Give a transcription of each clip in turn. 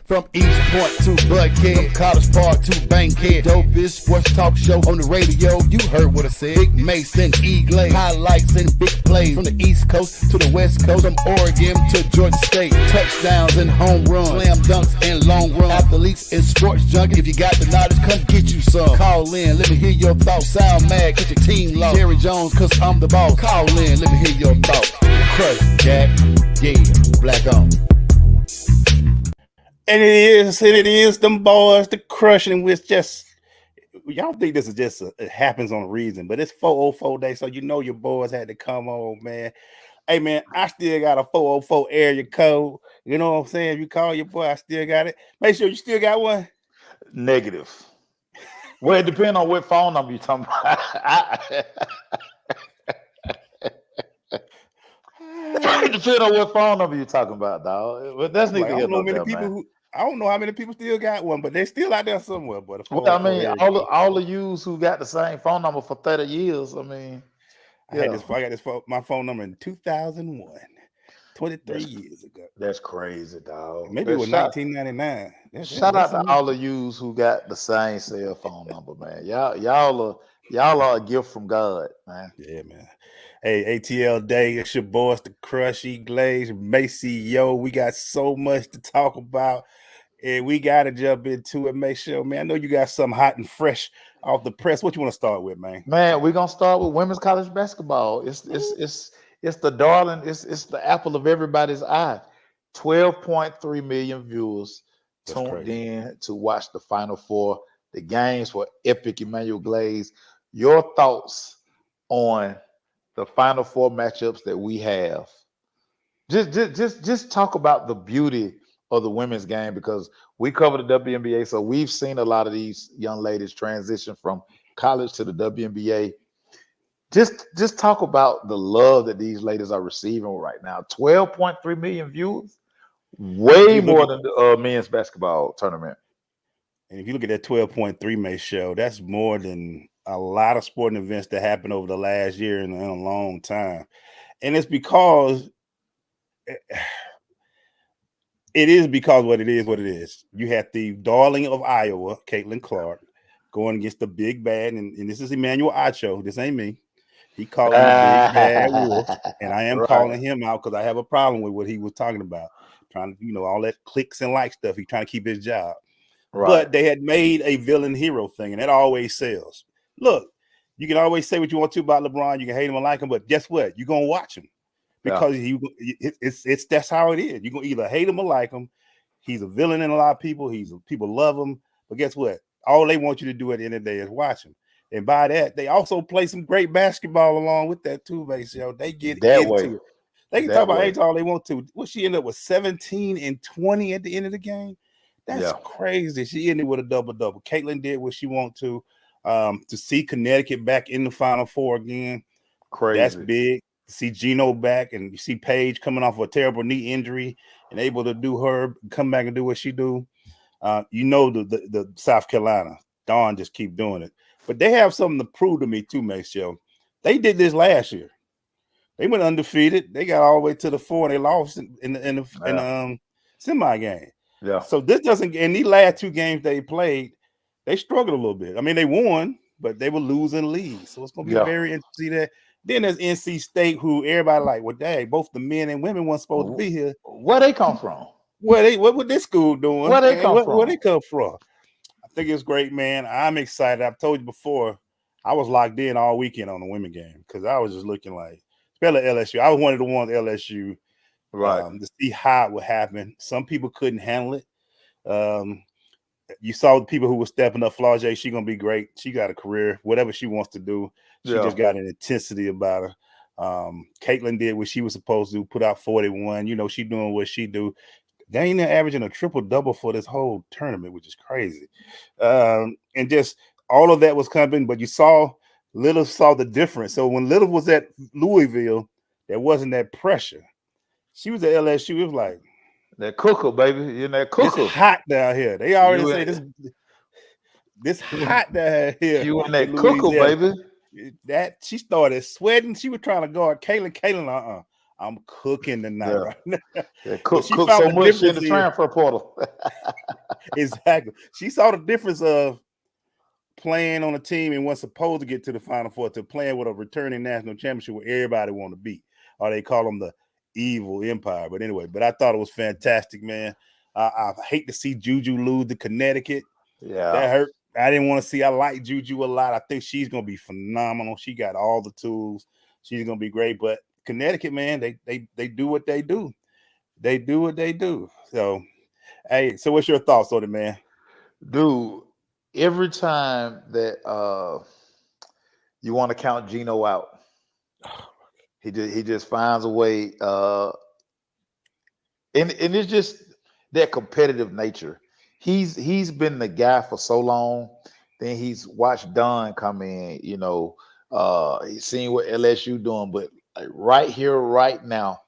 From East Point to Buckhead, College Park to Bankhead, Dopest sports talk show on the radio. You heard what I said. Big Mason, E-Glade, highlights and big plays from the East Coast to the West Coast, from Oregon to Georgia State. Touchdowns and home runs, slam dunks and long runs, athletes and sports junkies. If you got the knowledge, come get you some. Call in, let me hear your thoughts. Sound mad, get your team lost. Jerry Jones, cause I'm the boss. Call in, let me hear your thoughts. Crush, Jack, yeah, black on. And it is them boys, the crushing with just, y'all think this is just, it happens on a reason, but it's 404 day, so you know your boys had to come on, man. Hey, man, I still got a 404 area code. You know what I'm saying? If you call your boy, I still got it. Make sure you still got one. Negative. Well, it depends on what phone number you're talking about. It depends on what phone number you're talking about, dog. But that's neither here nor there, man. I don't know how many people still got one, but they're still out there somewhere. But well, I mean, all of yous who got the same phone number for 30 years, I mean, I got my phone number in 2001, 23 years ago. That's crazy, dog. Maybe it was 1999. Shout out to all of yous who got the same cell phone number, man. Y'all are a gift from God, man. Yeah, man. Hey, ATL Day, it's your boys, the Crush, E-Glade, Macy, yo. We got so much to talk about, and we got to jump into it. Make sure, man, I know you got something hot and fresh off the press. What you want to start with, man? Man, we're going to start with women's college basketball. It's the darling, it's the apple of everybody's eye. 12.3 million viewers tuned in to watch the Final Four. The games were epic. Emmanuel Glaze, your thoughts on the Final Four matchups that we have? Just talk about the beauty of the women's game, because we cover the WNBA, so we've seen a lot of these young ladies transition from college to the WNBA. Just talk about the love that these ladies are receiving right now. 12.3 million viewers, way more than the men's basketball tournament. And if you look at that 12.3 May show, that's more than a lot of sporting events that happened over the last year in a long time. And it's because what it is. You had the darling of Iowa, Caitlin Clark, going against the big bad, and this is Emmanuel Acho. This ain't me. He called him the big bad wolf, and I am calling him out because I have a problem with what he was talking about. Trying to, all that clicks and like stuff. He's trying to keep his job. Right. But they had made a villain hero thing, and that always sells. Look, you can always say what you want to about LeBron. You can hate him or like him, but guess what? You're gonna watch him because that's how it is. You're gonna either hate him or like him. He's a villain in a lot of people. People love him, but guess what? All they want you to do at the end of the day is watch him. And by that, they also play some great basketball along with that too, basically. They get that into way. It. They can talk about age all they want to. What she ended up with 17 and 20 at the end of the game. That's crazy. She ended with a double-double. Caitlin did what she wanted to see Connecticut back in the Final Four again. Crazy. That's big. To see Gino back, and you see Paige coming off a terrible knee injury and able to come back and do what she do. The South Carolina, Dawn just keep doing it. But they have something to prove to me too, Maceo. They did this last year. They went undefeated. They got all the way to the 4 and they lost in the semi game. Yeah. So this doesn't. In these last 2 games they played, they struggled a little bit. I mean, they won, but they were losing leads. So it's going to be very interesting that. Then there's NC State, who everybody like. Well, dang, both the men and women weren't supposed to be here. Where they come from? What this school doing? Where they come from? Where they come from? I think it's great, man. I'm excited. I've told you before. I was locked in all weekend on the women game because I was just looking like, especially LSU. I was one of the ones LSU. Right. To see how it would happen. Some people couldn't handle it. You saw the people who were stepping up. Flau'jae, she's gonna be great. She got a career, whatever she wants to do. She just got an intensity about her. Caitlin did what she was supposed to do, put out 41. She doing what she do. They ain't averaging a triple-double for this whole tournament, which is crazy. And just all of that was coming, but Little saw the difference. So when Little was at Louisville, there wasn't that pressure. She was at LSU. It was like that cooker, baby. In that cooker. It's hot down here. They already say this hot down here. You in that cooker, baby. That she started sweating. She was trying to guard Caitlin. I'm cooking tonight Yeah. right now. Yeah, But cook she so found the much in difference the here. transfer portal. Exactly. She saw the difference of playing on a team and was supposed to get to the Final Four to playing with a returning national championship where everybody want to beat, or they call them the evil empire. But anyway, I thought it was fantastic, man. I hate to see Juju lose to Connecticut. Yeah, that hurt. I didn't want to see. I like Juju a lot. I think she's gonna be phenomenal. She got all the tools. She's gonna be great. But Connecticut, man, they do what they do. They do what they do. So, hey, so what's your thoughts on it, man? dude. Every time that you want to count Gino out, he just finds a way. And it's just that competitive nature. He's been the guy for so long. Then he's watched Don come in. He's seen what LSU doing, but like right here, right now,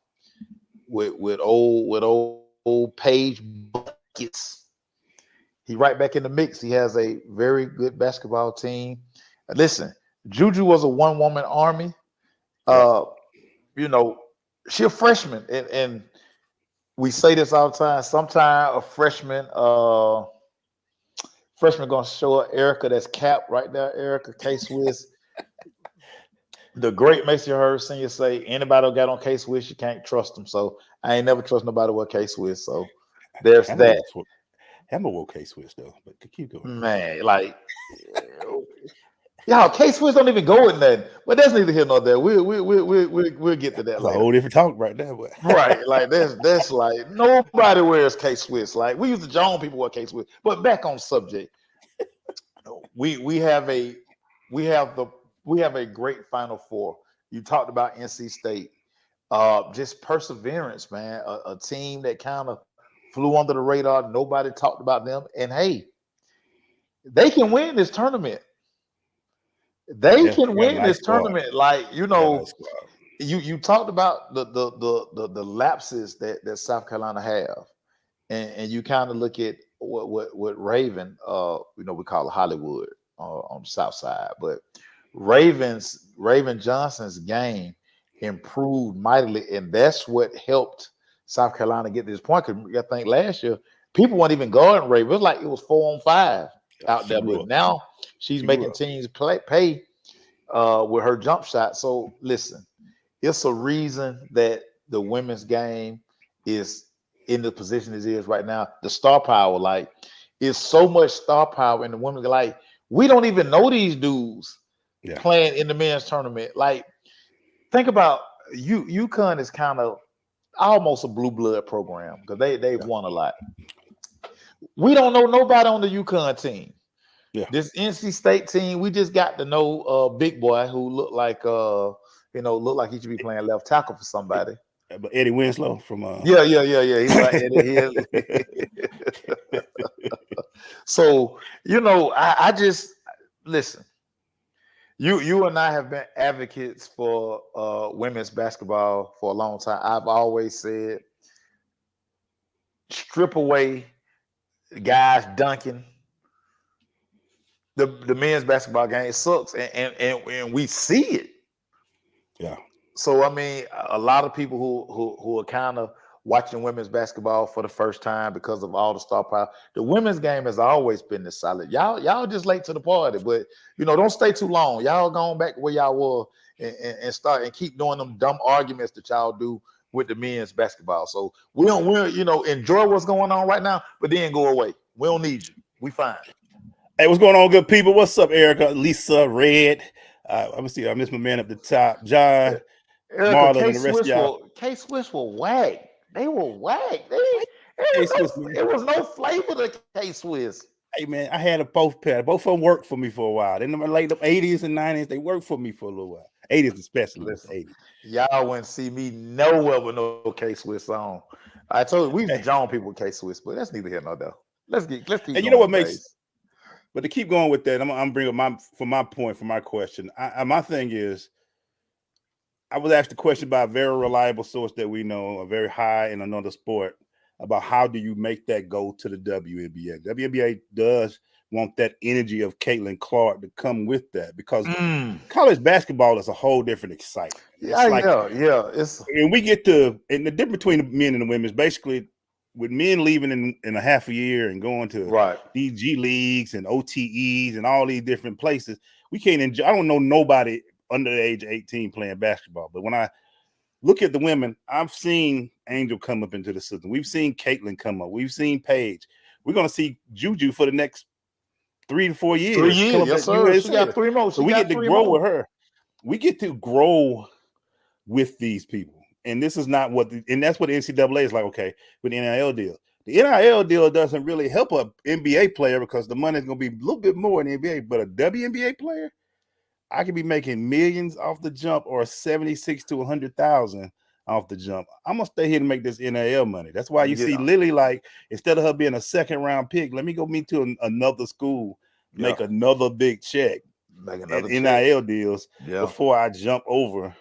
with old Page buckets, he right back in the mix. He has a very good basketball team. Listen, Juju was a one-woman army. Yeah. She a freshman, and we say this all the time. Sometimes a freshman gonna show up Erica that's capped right there, Erica K-Swiss. The great Macy Hurd senior say anybody who got on K-Swiss, you can't trust them. So I ain't never trust nobody with K-Swiss. So there's that. Hammer will K-Swiss though, but keep going. Man, like y'all, K-Swiss don't even go with nothing. But that's neither here nor there. We'll get to that That's later. a whole different talk right there. But. Right, like that's like nobody wears K-Swiss. Like we used to Joan people wear K-Swiss. But back on subject, we have a great Final Four. You talked about NC State. Just perseverance, man. A team that kind of flew under the radar. Nobody talked about them. And hey, they can win this tournament. They can win this tournament. Like, you talked about the lapses that South Carolina have. And you kind of look at what Raven, we call it Hollywood on the South Side, but Raven Johnson's game improved mightily, and that's what helped South Carolina get to this point. Because I think last year people weren't even guarding Raven. It was like it was 4-on-5 out there, but now she's making teams pay with her jump shot. So listen, it's a reason that the women's game is in the position it is right now. The star power, like, is so much star power in the women's. Like, we don't even know these dudes playing in the men's tournament. Like, think about UConn is kind of almost a blue blood program because they've won a lot. We don't know nobody on the UConn team. Yeah. This NC State team, we just got to know Big Boy, who looked like he should be playing left tackle for somebody. But Eddie Winslow from yeah. He's like Eddie. So I just listen. You and I have been advocates for women's basketball for a long time. I've always said, strip away guys dunking. The men's basketball game sucks, and we see it. Yeah. So I mean, a lot of people who are kind of watching women's basketball for the first time because of all the star power. The women's game has always been this solid. Y'all just late to the party, but don't stay too long. Y'all going back where y'all were and start and keep doing them dumb arguments that y'all do with the men's basketball. So we'll enjoy what's going on right now, but then go away. We don't need you. We fine. Hey, what's going on, good people? What's up, Erica, Lisa, Red? Let me see. I missed my man up the top, John, Marlon, and the rest of y'all. K-Swiss were whack. They were whack. It was no flavor to K-Swiss. Hey, man, I had a both pair. Both of them worked for me for a while. In the late 80s and 90s, they worked for me for a little while. 80s especially. Listen, 80s. Y'all wouldn't see me nowhere with no K-Swiss on. I told you, we used to join people with K-Swiss, but that's neither here nor there. Let's keep and going, you know what makes... But to keep going with that, I'm bringing my question. My thing is, I was asked a question by a very reliable source that we know, a very high in another sport. about how do you make that go to the WNBA. WNBA does want that energy of Caitlin Clark to come with that because college basketball is a whole different excitement. Yeah, It's and we get to, and the difference between the men and the women is basically with men leaving in a half a year and going to these G leagues and OTEs and all these different places, we can't enjoy. I don't know nobody under the age of 18 playing basketball, but when I look at the women, I've seen Angel come up into the system. We've seen Caitlin come up. We've seen Paige. We're going to see Juju for the next 3 to 4 years. 3 years, yes, sir. She got 3 more. So we get to grow with her. We get to grow with these people. And this is not and that's what the NCAA is like, okay, with the NIL deal. The NIL deal doesn't really help an NBA player because the money is going to be a little bit more in the NBA, but a WNBA player, I could be making millions off the jump or 76 to 100,000 off the jump. I'm going to stay here to make this NIL money. That's why you see Lily, like, instead of her being a second round pick, let me go meet to another school, make another big check, and NIL deals before I jump over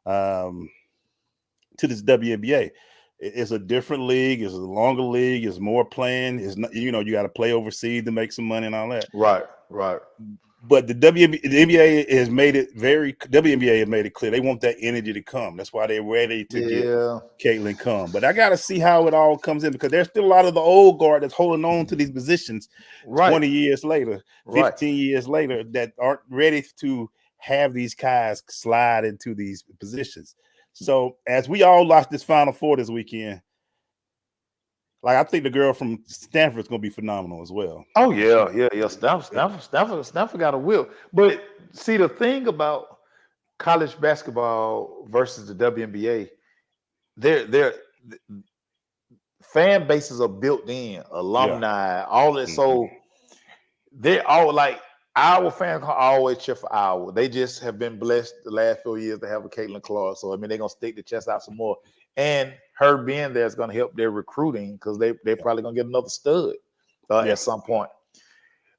to this WNBA. It's a different league. It's a longer league. It's more playing. It's not, you got to play overseas to make some money and all that. Right. But the NBA has made it WNBA has made it clear they want that energy to come. That's why they're ready to get Caitlin come. But I got to see how it all comes in because there's still a lot of the old guard that's holding on to these positions 20 years later, 15 years later that aren't ready to have these guys slide into these positions. So as we all watch this Final Four this weekend, like I think the girl from Stanford is going to be phenomenal as well. Oh yeah. Stanford got a whip. But see, the thing about college basketball versus the WNBA, their fan bases are built in, alumni, all that. So they're all like our fans always cheer for our. They just have been blessed the last few years to have a Caitlin Clark. So I mean, they're gonna stick the chest out some more. And her being there is going to help their recruiting because they're probably going to get another stud at some point.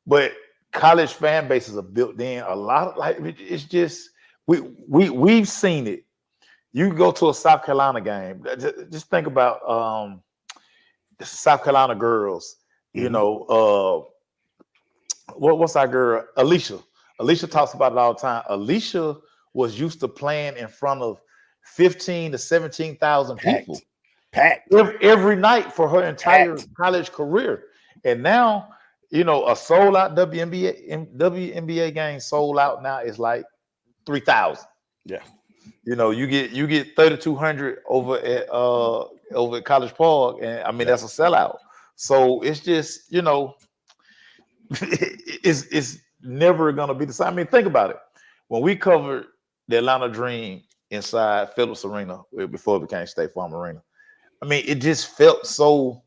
But college fan bases are built in a lot of it's just we've seen it. You go to a South Carolina game. Just think about the South Carolina girls. What's our girl Alicia? Alicia talks about it all the time. Alicia was used to playing in front of 15 to 17,000 people packed every night for her entire college career. And now, a sold out WNBA game sold out now is like 3,000. Yeah. You get 3,200 over at College Park, and I mean that's a sellout. So it's just, it's never gonna be the same. I mean, think about it. When we covered the Atlanta Dream inside Phillips Arena before it became State Farm Arena, I mean, it just felt so,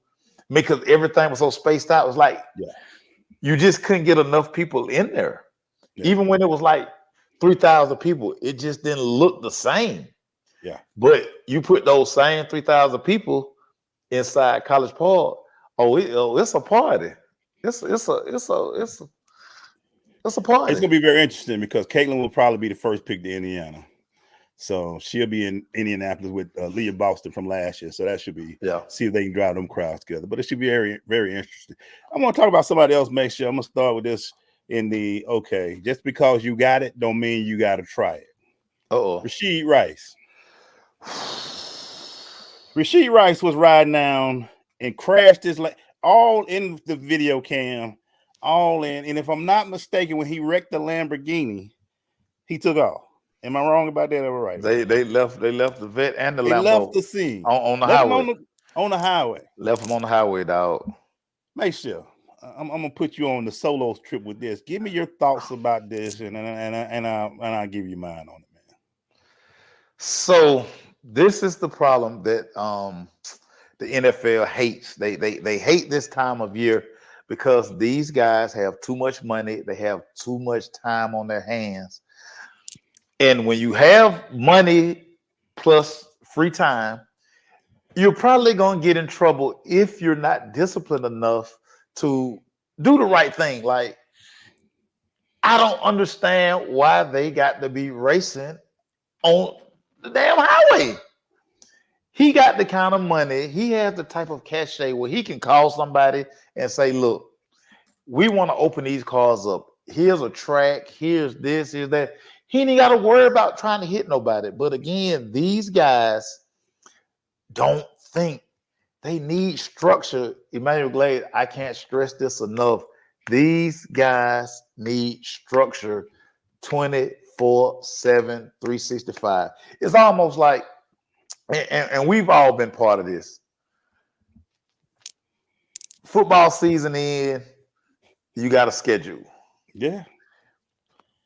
because everything was so spaced out. It was like you just couldn't get enough people in there. Even when it was like 3,000 people, it just didn't look the same. Yeah. But you put those same 3,000 people inside College Park, it's a party. It's a party. It's gonna be very interesting because Caitlin will probably be the first pick to Indiana. So she'll be in Indianapolis with Leah Boston from last year. So that should be see if they can drive them crowds together. But it should be very, very interesting. I'm going to talk about somebody else. Make sure I'm going to start with this just because you got it don't mean you got to try it. Rasheed Rice. Rasheed Rice was riding down and crashed his all in the video cam, all in. And if I'm not mistaken, when he wrecked the Lamborghini, he took off. Am I wrong about that? Or right? They left the vet and the Lambo. They left the scene on the highway. On the highway. Left him on the highway, dog. Make sure. I'm gonna put you on the solo trip with this. Give me your thoughts about this, and I'll give you mine on it, man. So this is the problem that the NFL hates. They hate this time of year because these guys have too much money. They have too much time on their hands. And when you have money plus free time, you're probably going to get in trouble if you're not disciplined enough to do the right thing. Like, I don't understand why they got to be racing on the damn highway. He got the kind of money. He has the type of cachet where he can call somebody and say, "Look, we want to open these cars up. Here's a track. Here's this. Here's that." He ain't got to worry about trying to hit nobody. But again, these guys don't think. They need structure. Emmanuel Glade, I can't stress this enough. These guys need structure 24/7, 365. It's almost like, and we've all been part of this. Football season in, you got a schedule. Yeah.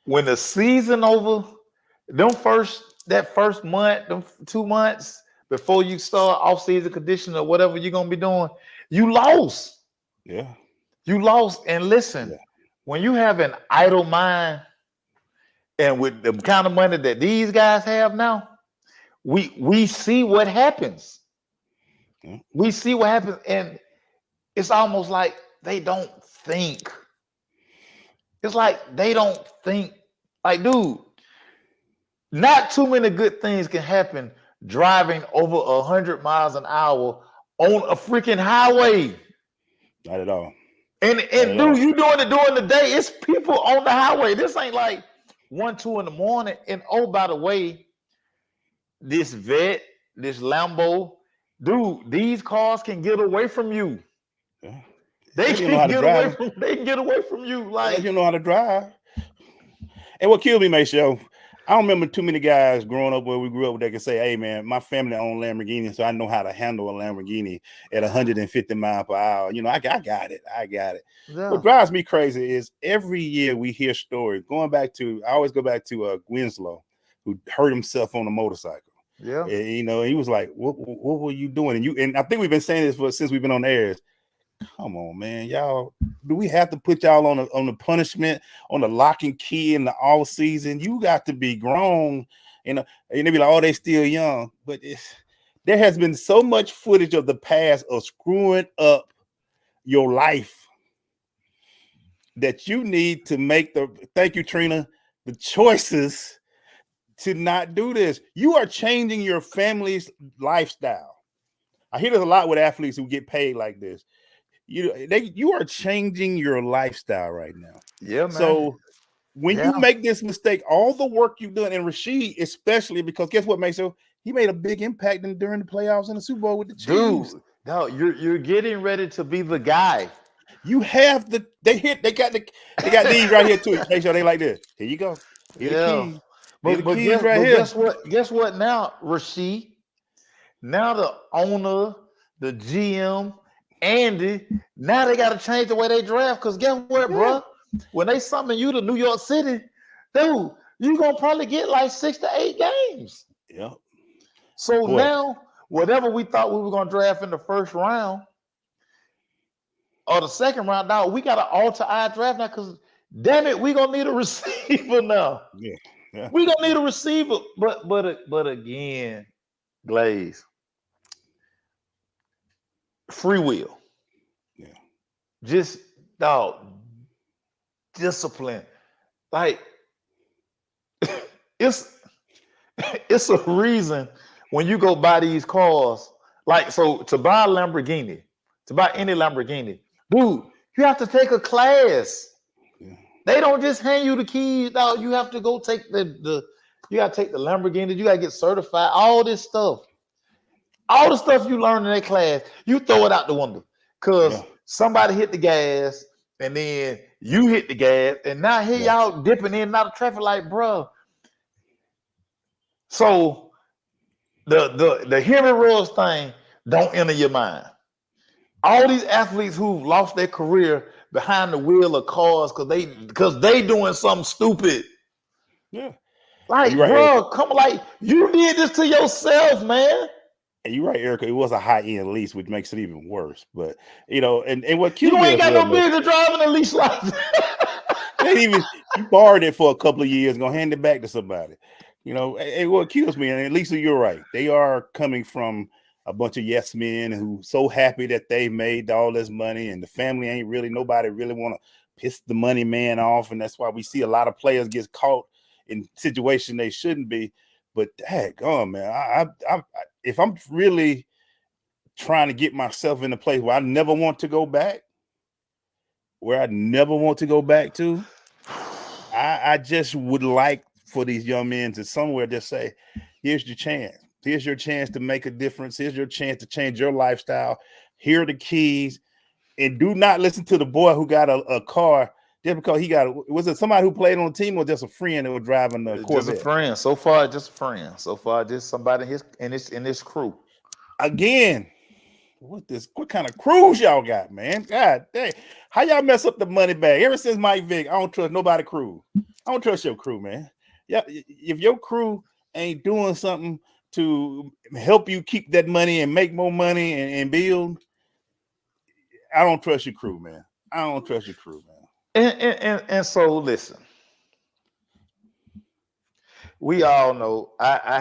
When the season over, that first month, them 2 months before you start off-season conditioning or whatever you're gonna be doing, you lost. Yeah. You lost. And listen, when you have an idle mind, and with the kind of money that these guys have now, we see what happens. Yeah. We see what happens, and it's almost like they don't think. It's like they don't think. Like, dude, not too many good things can happen driving over 100 miles an hour on a freaking highway. Not at all. And dude, you doing it during the day. It's people on the highway. This ain't like 1, 2 in the morning. And oh, by the way, this vet, this Lambo, dude, these cars can get away from you. Yeah. They can get away from. They can get away from you. Like, you know how to drive. And what killed me, Mayshow, I don't remember too many guys growing up where we grew up that could say, "Hey, man, my family owned Lamborghini, so I know how to handle a Lamborghini at 150 miles per hour." You know, I got it. I got it. Yeah. What drives me crazy is every year we hear stories. I always go back to Winslow, who hurt himself on a motorcycle. Yeah. And, you know, he was like, what were you doing? And I think we've been saying this since we've been on the air. Come on, man, y'all. Do we have to put y'all on the punishment, on the lock and key in the all season? You got to be grown, and they be like, "Oh, they still young." But there has been so much footage of the past of screwing up your life that you need to make thank you, Trina, the choices to not do this. You are changing your family's lifestyle. I hear this a lot with athletes who get paid like this. You are changing your lifestyle right now. Yeah, man. So when you make this mistake, all the work you've done, and Rasheed especially, because guess what, Mason? He made a big impact during the playoffs and the Super Bowl with the Chiefs. Dude, no, you're getting ready to be the guy. You have they got these right here too. Make sure they like this. Here you go. Here the keys. But guess what now, Rasheed? Now the owner, the GM, Andy, now they got to change the way they draft. Because guess what, bro? When they summon you to New York City, dude, you're going to probably get like 6 to 8 games. Yeah. So now, whatever we thought we were going to draft in the first round or the second round, now we got to alter our draft now because, damn it, we're going to need a receiver now. Yeah. We're going to need a receiver. But again, Glaze, free will. Yeah. Just discipline. Like it's a reason when you go buy these cars. Like, so to buy a Lamborghini, to buy any Lamborghini, dude, you have to take a class. Yeah. They don't just hand you the keys. No, you have to go take you gotta take the Lamborghini, you gotta get certified, all this stuff. All the stuff you learn in that class, you throw it out the window because somebody hit the gas and then you hit the gas and now here y'all dipping in and out of traffic like, bro. So the Henry Ruggs thing don't enter your mind. All these athletes who've lost their career behind the wheel of cars because they doing something stupid. Yeah. Like, right, bro, Erica. Come on, like you did this to yourself, man. And you're right, Erica. It was a high-end lease, which makes it even worse. But and what killed me, you ain't got no business driving a lease like that. You borrowed it for a couple of years, gonna hand it back to somebody. And what kills me, and Lisa, you're right. They are coming from a bunch of yes men who so happy that they made all this money, and the family ain't really nobody really want to piss the money man off, and that's why we see a lot of players get caught in situations they shouldn't be. But daggone, man, if I'm really trying to get myself in a place where I never want to go back, to, I just would like for these young men to somewhere just say, here's your chance. Here's your chance to make a difference. Here's your chance to change your lifestyle. Here are the keys. And do not listen to the boy who got a car just because he got was it somebody who played on the team or just a friend that was driving the Corvette? Just a friend. So far, just a friend. So far, just somebody in his crew. Again, what kind of crews y'all got, man? God dang. How y'all mess up the money bag? Ever since Mike Vick, I don't trust nobody crew. I don't trust your crew, man. Yeah, if your crew ain't doing something to help you keep that money and make more money and build, I don't trust your crew, man. I don't trust your crew, man. And so listen, we all know I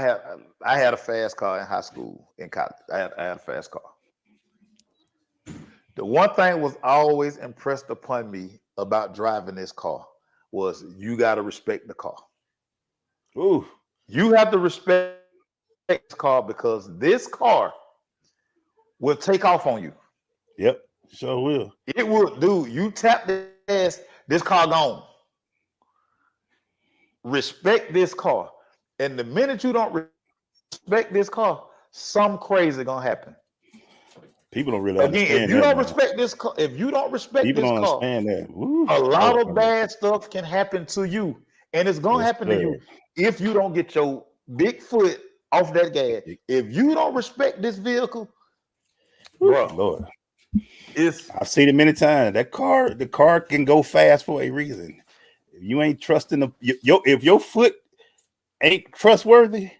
had a fast car in high school, in college. I had a fast car. The one thing was always impressed upon me about driving this car was you got to respect the car. Ooh, you have to respect this car because this car will take off on you. Yep, sure will. It will, dude. You tap the gas, this car gone. Respect this car, and the minute you don't respect this car, something crazy gonna happen. People don't really understand. If you don't respect this car, understand that. Ooh, a lot of bad stuff can happen to you, and it's gonna happen to you if you don't get your big foot off that gas. If you don't respect this vehicle, bro, Lord, I've seen it many times. The car can go fast for a reason. If you ain't trusting if your foot ain't trustworthy,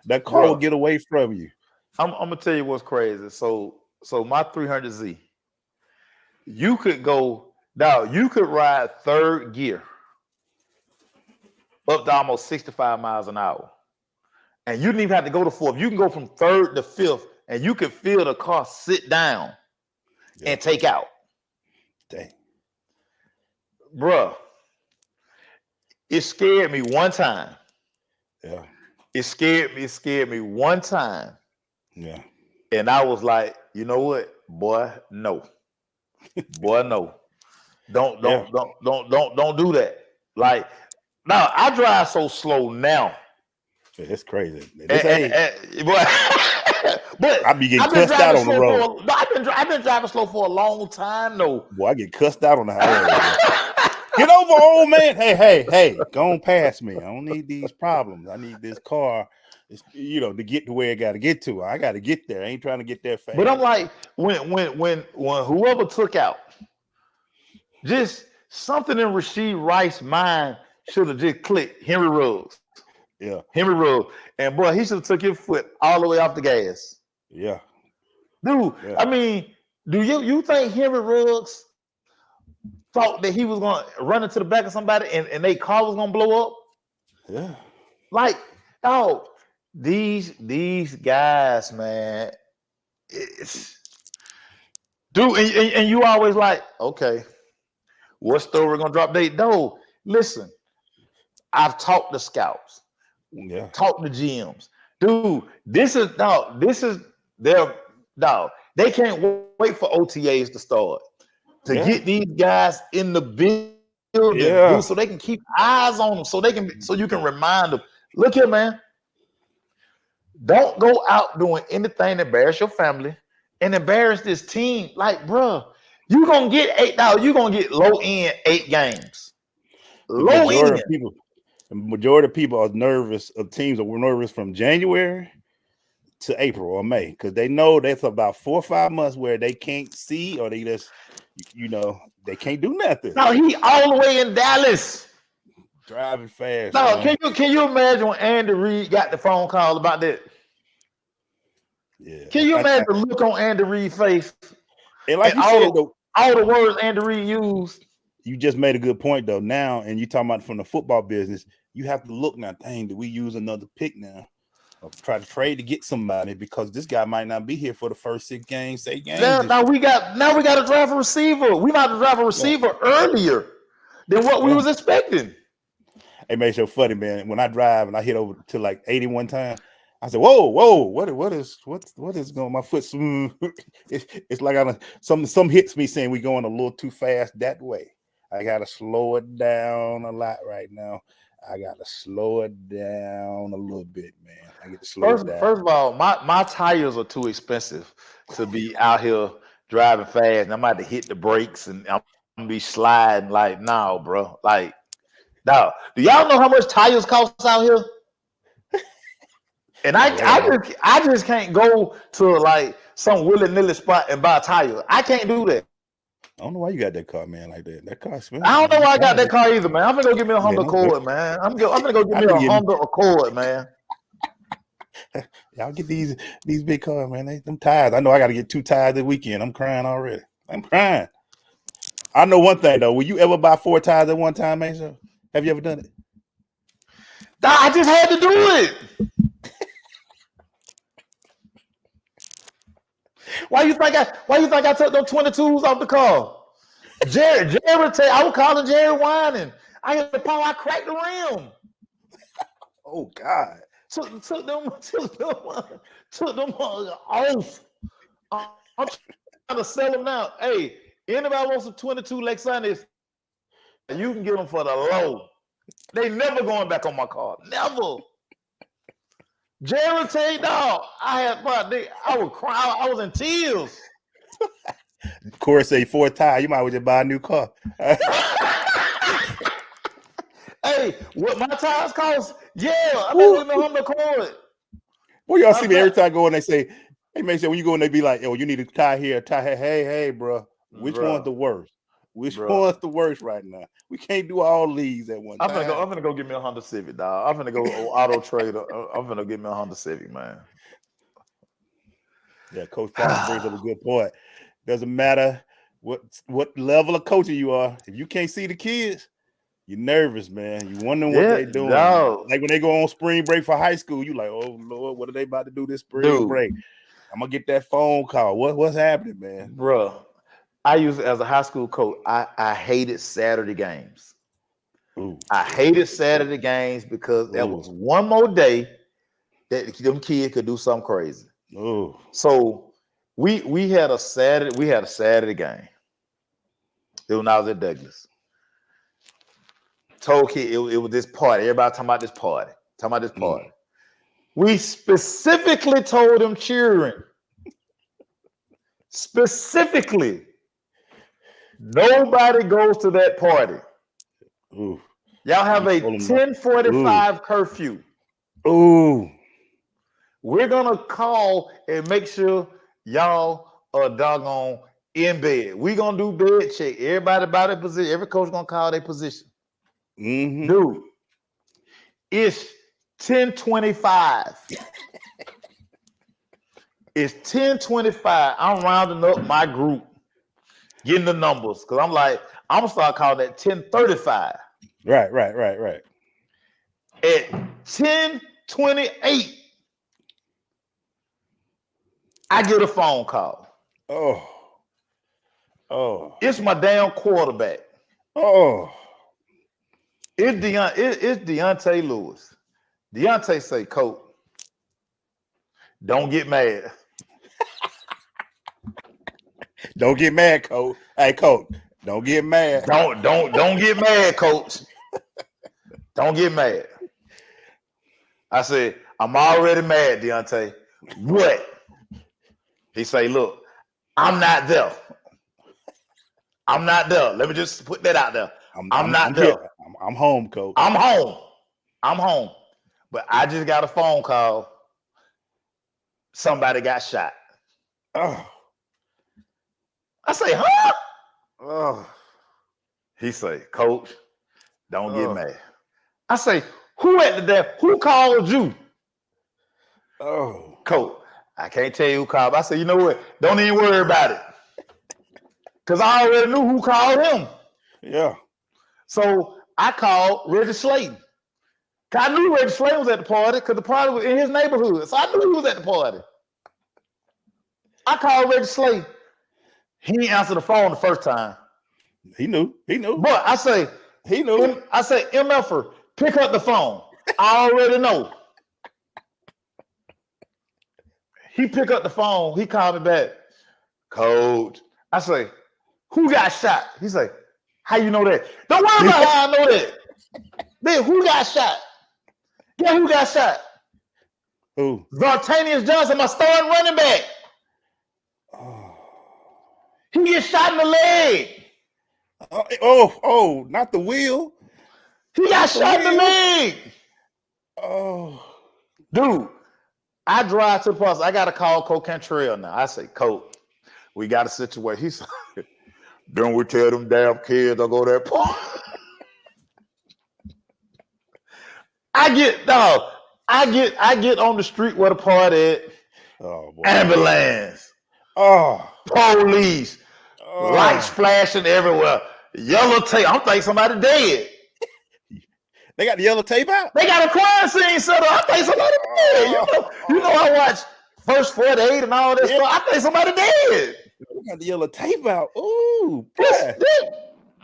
that car will get away from you. I'm gonna tell you what's crazy. So my 300Z, you could ride third gear up to almost 65 miles an hour, and you didn't even have to go to fourth. You can go from third to fifth, and you can feel the car sit down and take out. Dang, bruh, it scared me one time. Yeah, it scared me one time. Yeah. And I was like, you know what, boy, no. Boy, no. Don't do that. Like, now I drive so slow now. It's crazy. But I be getting cussed out on the road. I've been driving slow for a long time, though. Boy, I get cussed out on the highway. Get over, old man. Hey, go on past me. I don't need these problems. I need this car. To get to where I got to get to. I got to get there. I ain't trying to get there fast. But I'm like, when whoever took out, just something in Rasheed Rice's mind should have just clicked. Henry Ruggs. Yeah. Henry Ruggs. And boy, he should have took his foot all the way off the gas. Yeah. Dude, yeah. I mean, do you think Henry Ruggs thought that he was going to run into the back of somebody and their car was going to blow up? Yeah. Like, oh, these guys, man, dude, and you always like, okay, what story we're gonna drop? No, listen, I've talked to scouts, talked to GMs, dude. This is their dog. They can't wait for OTAs to start to get these guys in the building, dude, so they can keep eyes on them, so you can remind them. Look here, man. Don't go out doing anything to embarrass your family and embarrass this team. Like, bro, you're going to get $8. You're going to get low end 8 games. The majority of people are nervous of teams that were nervous from January to April or May because they know that's about 4 or 5 months where they can't see or they just, they can't do nothing. No, he all the way in Dallas. Driving fast. No, man. Can you imagine when Andy Reid got the phone call about that? Yeah. Can you imagine the look on Andy Reid's face? And like you said, all the words Andy Reid used. You just made a good point though. Now, and you talking about from the football business, you have to look now. Dang, do we use another pick now? Or try to trade to get somebody because this guy might not be here for the first 6 games, 8 games. Now we got to drive a receiver. We might have to drive a receiver earlier than what we was expecting. It makes it funny, man. When I drive and I hit over to like 81 time, I said, "Whoa, what is going? My foot smooth. It's like some hits me saying we're going a little too fast that way. I gotta slow it down a lot right now. I gotta slow it down a little bit, man. I get to slow it down. First of all, my tires are too expensive to be out here driving fast. And I'm about to hit the brakes and I'm gonna be sliding like, no, bro. Like, no. Do y'all know how much tires cost out here? And I just can't go to like some willy-nilly spot and buy tires. I can't do that. I don't know why you got that car, man, like that. That car expensive. I don't know why I got that car either, man. I'm gonna go get me a Honda Accord, man. I'm gonna go get me a Honda Accord, man. Y'all get these big cars, man. Them tires. I know I got to get 2 tires this weekend. I'm crying already. I'm crying. I know one thing though. Will you ever buy 4 tires at one time, Mason? Have you ever done it? I just had to do it. Why you think I took them 22s off the car? Jerry, I was calling Jerry whining. I had the power. I cracked the rim. Oh God. Took them off. I'm trying to sell them now. Hey, anybody wants some 22 Lexus? You can get them for the low. They never going back on my car. Never. Jerry tell you, dog, I was crying. I was in tears. Corey say 4 tires. You might well just buy a new car. Hey, what my tires cost? Yeah, I been in the Honda Accord. Well, y'all see me every time I go and they say, "Hey, man, when you go and they be like, oh, you need a tire here, a tire. Hey, bro, which one's the worst? Which one's the worst right now? We can't do all these at one time." I'm gonna go get me a Honda Civic, dog. I'm gonna go Auto Trader. I'm gonna get me a Honda Civic, man. Yeah, Coach Fox brings up a good point. Doesn't matter what level of coaching you are. If you can't see the kids, you're nervous, man. You wondering what they're doing. No. Like when they go on spring break for high school, you like, oh Lord, what are they about to do this spring break? I'm gonna get that phone call. What's happening, man? Bro, I used as a high school coach. I hated Saturday games. Ooh. I hated Saturday games because there was one more day that them kids could do something crazy. Ooh. So we had a Saturday game. It was when I was at Douglas. Told kid it was this party. Everybody talking about this party. We specifically told them cheering. Specifically, nobody goes to that party. Ooh. Y'all have a 10:45 curfew. Ooh. We're gonna call and make sure y'all are doggone in bed. We're gonna do bed check. Everybody by their position. Every coach gonna call their position. Mm-hmm. Dude, it's 10:25. It's 10:25. I'm rounding up my group, getting the numbers, because I'm like, I'm gonna start calling that 10:35. Right. At 10:28, I get a phone call. Oh. It's my damn quarterback. Oh. It's Deontay Lewis. Deontay say, "Coach, don't get mad." Don't get mad, Coach. Hey, Coach, don't get mad. Don't get mad, Coach. Don't get mad. I said, "I'm already mad, Deontay." What? He say, "Look, I'm not there. I'm not there. Let me just put that out there. I'm not there. I'm home, Coach. I'm home. But I just got a phone call. Somebody got shot." Oh. I say, "Huh?" Oh. He say, "Coach, don't get mad." I say, who called you?" Oh. "Coach, I can't tell you who called." I say, "You know what? Don't even worry about it. Because I already knew who called him." Yeah. So I called Reggie Slayton. I knew Reggie Slayton was at the party because the party was in his neighborhood. So I knew he was at the party. I called Reggie Slayton. He didn't answer the phone the first time. He knew. But I say, he knew. I say, MFer, pick up the phone. I already know. He pick up the phone. He called me back. Coach. I say, who got shot? He say, how you know that? Don't worry about how I know that. Man, who got shot? Yeah, who got shot? Who? Zartanius Johnson, my starting running back. Oh. He gets shot in the leg. Oh, not the wheel. He got shot in the leg. Oh. Dude, I drive to the post. I got to call Coach Cantrell now. I say, Coach, we got a situation. He said, don't we tell them damn kids don't go that part? I get on the street where the party at. Oh, boy. Ambulance. Oh. Police. Oh. Lights flashing everywhere. Yellow tape. I'm thinking somebody dead. They got the yellow tape out? They got a crime scene set up. I think somebody dead. You know I watch First 48 and all that stuff. I think somebody dead. They got the yellow tape out. Ooh.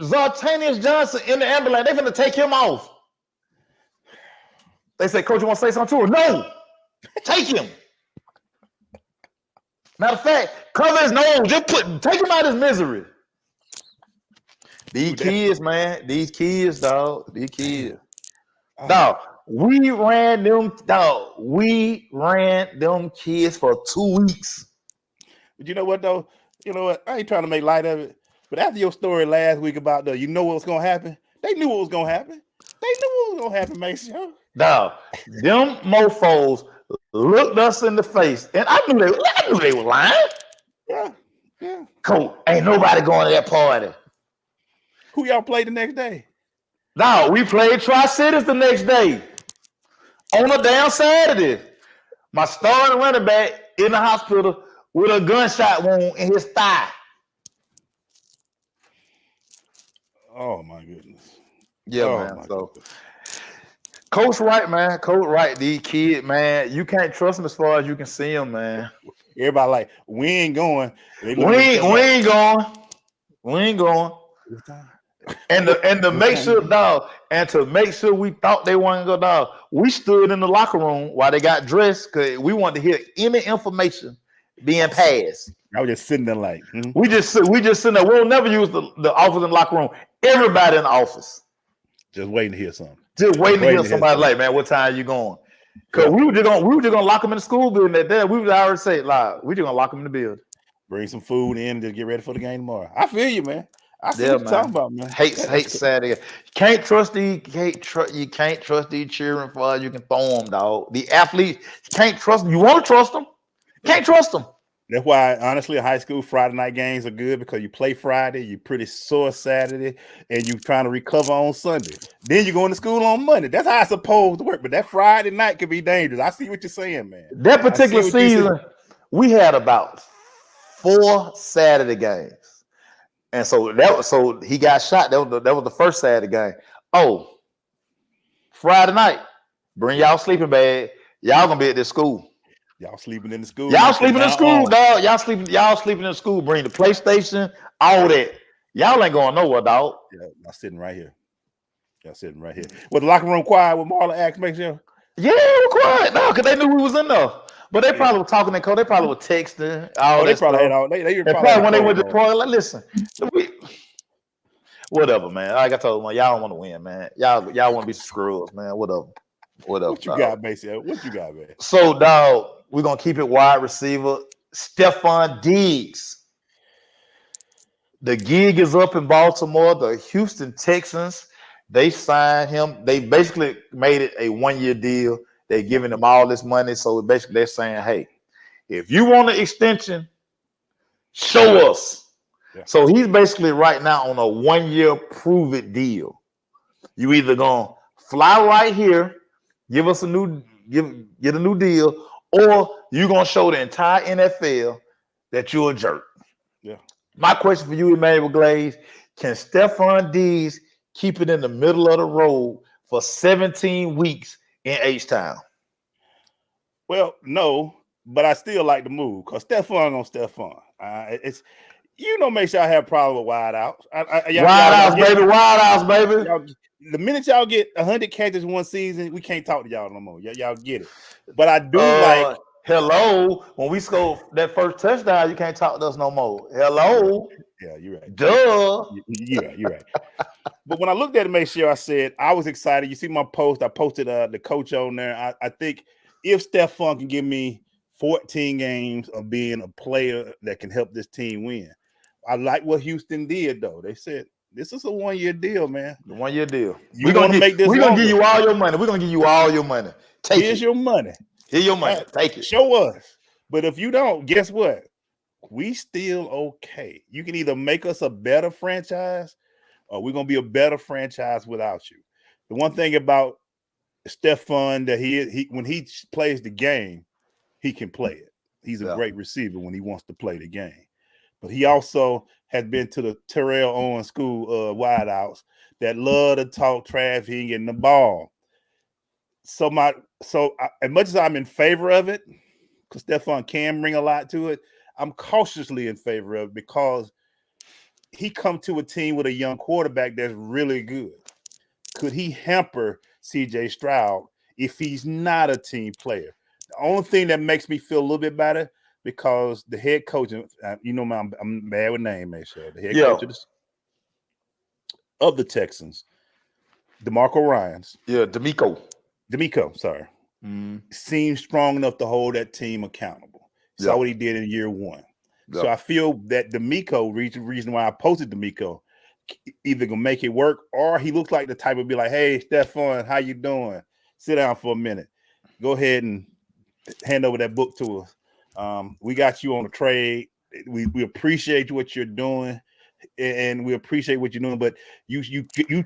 Zartanius Johnson in the ambulance. They're going to take him off. They say, Coach, you want to say something to him? No. Take him. Matter of fact, cover his nose. Just take him out of his misery. These kids, man. These kids, dog. These kids. Dog, we ran them kids for 2 weeks. But you know what, though? You know what? I ain't trying to make light of it. But after your story last week about you know what was going to happen? They knew what was going to happen. They knew what was going to happen, Mason. Dog, them mofos looked us in the face, and I knew they were lying. Yeah. Coach, ain't nobody going to that party. Who y'all played the next day? No, we played Tri-Cities the next day on a damn Saturday. My starting running back in the hospital with a gunshot wound in his thigh. Oh my goodness. Yeah, man. So Coach Wright, man. Coach Wright, these kids, man, you can't trust them as far as you can see them, man. Everybody like, we ain't going. We ain't going. We ain't going. And to make sure, dog, and to make sure we thought they weren't going to go, dog, we stood in the locker room while they got dressed because we wanted to hear any information being passed. I was just sitting there like, we just sitting there. We'll never use the office in the locker room. Everybody in the office. Just waiting to hear something. Just waiting to hear somebody like, man, what time are you going? Because we were just gonna lock them in the school building that day. We would already say, like, we just gonna lock them in the building. Bring some food in and just get ready for the game tomorrow. I feel you, man. I see what you're talking about, man. Hate Saturday. You can't trust these cheering for you can throw them, dog. The athletes, you can't trust them. You want to trust them. Can't trust them. That's why, honestly, high school Friday night games are good because you play Friday, you're pretty sore Saturday, and you're trying to recover on Sunday. Then you're going to school on Monday. That's how it's supposed to work. But that Friday night can be dangerous. I see what you're saying, man. That particular season, we had about 4 Saturday games. And so he got shot. That was the first Saturday game. Oh, Friday night, bring y'all sleeping bag. Y'all gonna be at this school. Y'all sleeping in the school. Y'all sleeping in school, dog. Y'all sleeping in school. Bring the PlayStation, all that. Y'all ain't going nowhere, dog. Yeah, y'all sitting right here. Was the locker room quiet with Marla asked, make sure? Yeah, it was quiet. No, because they knew we was in there. But they probably were talking in code. They probably were texting. They probably had all. They probably when they went to the party, like, listen, whatever, man. Like I told them, y'all don't want to win, man. Y'all want to be screws, man. Whatever. What you got, Mason? What you got, man? So, dog, we're gonna keep it wide receiver. Stephon Diggs. The gig is up in Baltimore. The Houston Texans, they signed him. They basically made it a 1-year deal. They're giving him all this money. So basically they're saying, hey, if you want an extension, show us. Yeah. So he's basically right now on a 1-year prove it deal. You either gonna fly right here, give us a new get a new deal, or you're gonna show the entire NFL that you're a jerk. Yeah. My question for you, Emmanuel Glaze, can Stephon Diggs keep it in the middle of the road for 17 weeks in H-Town? Well, no, but I still like the move because Stephon on Stephon. It's make sure I have a problem with wide outs. Wide outs, baby. The minute y'all get 100 catches one season, we can't talk to y'all no more. Y'all get it. But I do like Hello, when we score that first touchdown, you can't talk to us no more. Hello, yeah, you're right. Duh. You're right. But when I looked at it, make sure I said I was excited. You see my post. I posted the coach on there. I think if Stephon can give me 14 games of being a player that can help this team win, I like what Houston did though. They said this is a 1-year deal, man. The 1-year deal. You want to make this? We're gonna give you all your money. We're gonna give you all your money. Here's your money. Here's your money. Take it. Show us. But if you don't, guess what? We still okay. You can either make us a better franchise, or we're gonna be a better franchise without you. The one thing about Stephon that he when he plays the game, he can play it. He's a great receiver when he wants to play the game. But he also has been to the Terrell Owens school wideouts that love to talk trash, he ain't getting the ball. So as much as I'm in favor of it, because Stephon can bring a lot to it, I'm cautiously in favor of it because he come to a team with a young quarterback that's really good. Could he hamper CJ Stroud if he's not a team player? The only thing that makes me feel a little bit better because the head coach, I'm bad with name, make sure the head coach of the Texans, DeMarco Ryans. Yeah, DeMeco, sorry. Seems strong enough to hold that team accountable. Saw what he did in year 1. So I feel that DeMeco, reason why I posted DeMeco, either gonna make it work or he looks like the type of be like, hey, Stephon, how you doing? Sit down for a minute. Go ahead and hand over that book to us. We got you on a trade. We appreciate what you're doing, and we appreciate what you're doing, but you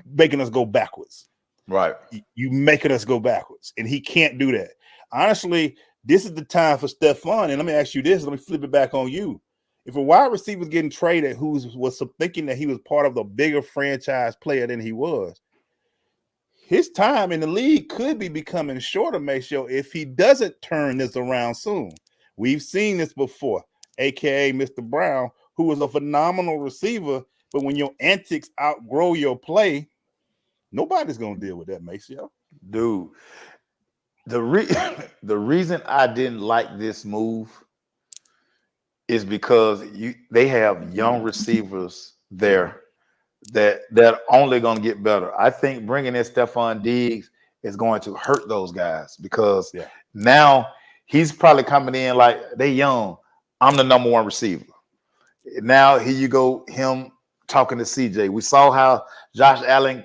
making us go backwards. Right. You making us go backwards, and he can't do that. Honestly, this is the time for Stephon, and let me ask you this. Let me flip it back on you. If a wide receiver is getting traded who was thinking that he was part of the bigger franchise player than he was, his time in the league could be becoming shorter, Maceo, if he doesn't turn this around soon. We've seen this before, a.k.a. Mr. Brown, who was a phenomenal receiver, but when your antics outgrow your play, nobody's going to deal with that, Maceo. Dude, the reason I didn't like this move is because they have young receivers there that only going to get better. I think bringing in Stephon Diggs is going to hurt those guys because now he's probably coming in like they young. I'm the number 1 receiver. Now here you go, him talking to CJ. We saw how Josh Allen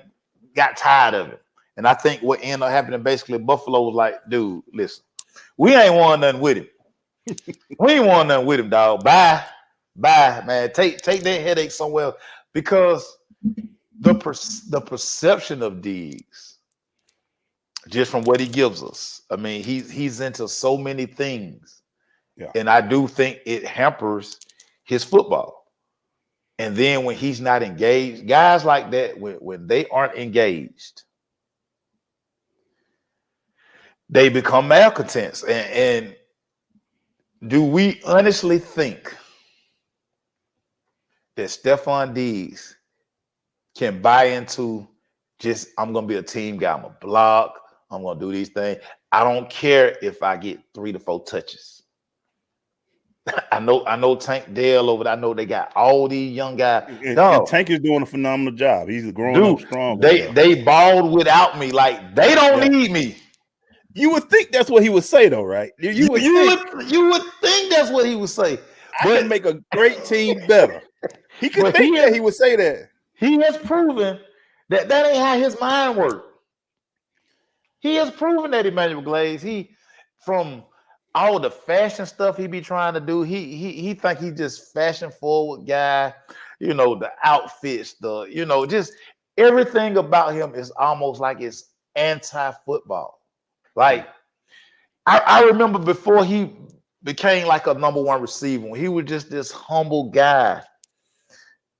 got tired of it. And I think what ended up happening, basically, Buffalo was like, dude, listen, we ain't won nothing with him. We ain't won nothing with him, dog. Bye, man. Take that headache somewhere else. Because the perception of Diggs, just from what he gives us, I mean, he's into so many things. Yeah. And I do think it hampers his football. And then when he's not engaged, guys like that, when they aren't engaged, they become malcontents. And do we honestly think that Stephon Diggs can buy into just, I'm going to be a team guy, I'm going to block, I'm going to do these things. I don't care if I get 3 to 4 touches. I know Tank Dale over there. I know they got all these young guys. And Tank is doing a phenomenal job. He's growing up strong. They balled without me. Like, they don't need me. You would think that's what he would say, though, right? You would think that's what he would say. I can make a great team better. He could think that he would say that. He has proven that ain't how his mind works. He has proven that, Emmanuel Glaze. From all the fashion stuff he be trying to do, he think he just fashion forward guy. You know, the outfits, just everything about him is almost like it's anti-football. Like, I remember before he became like a number 1 receiver, when he was just this humble guy,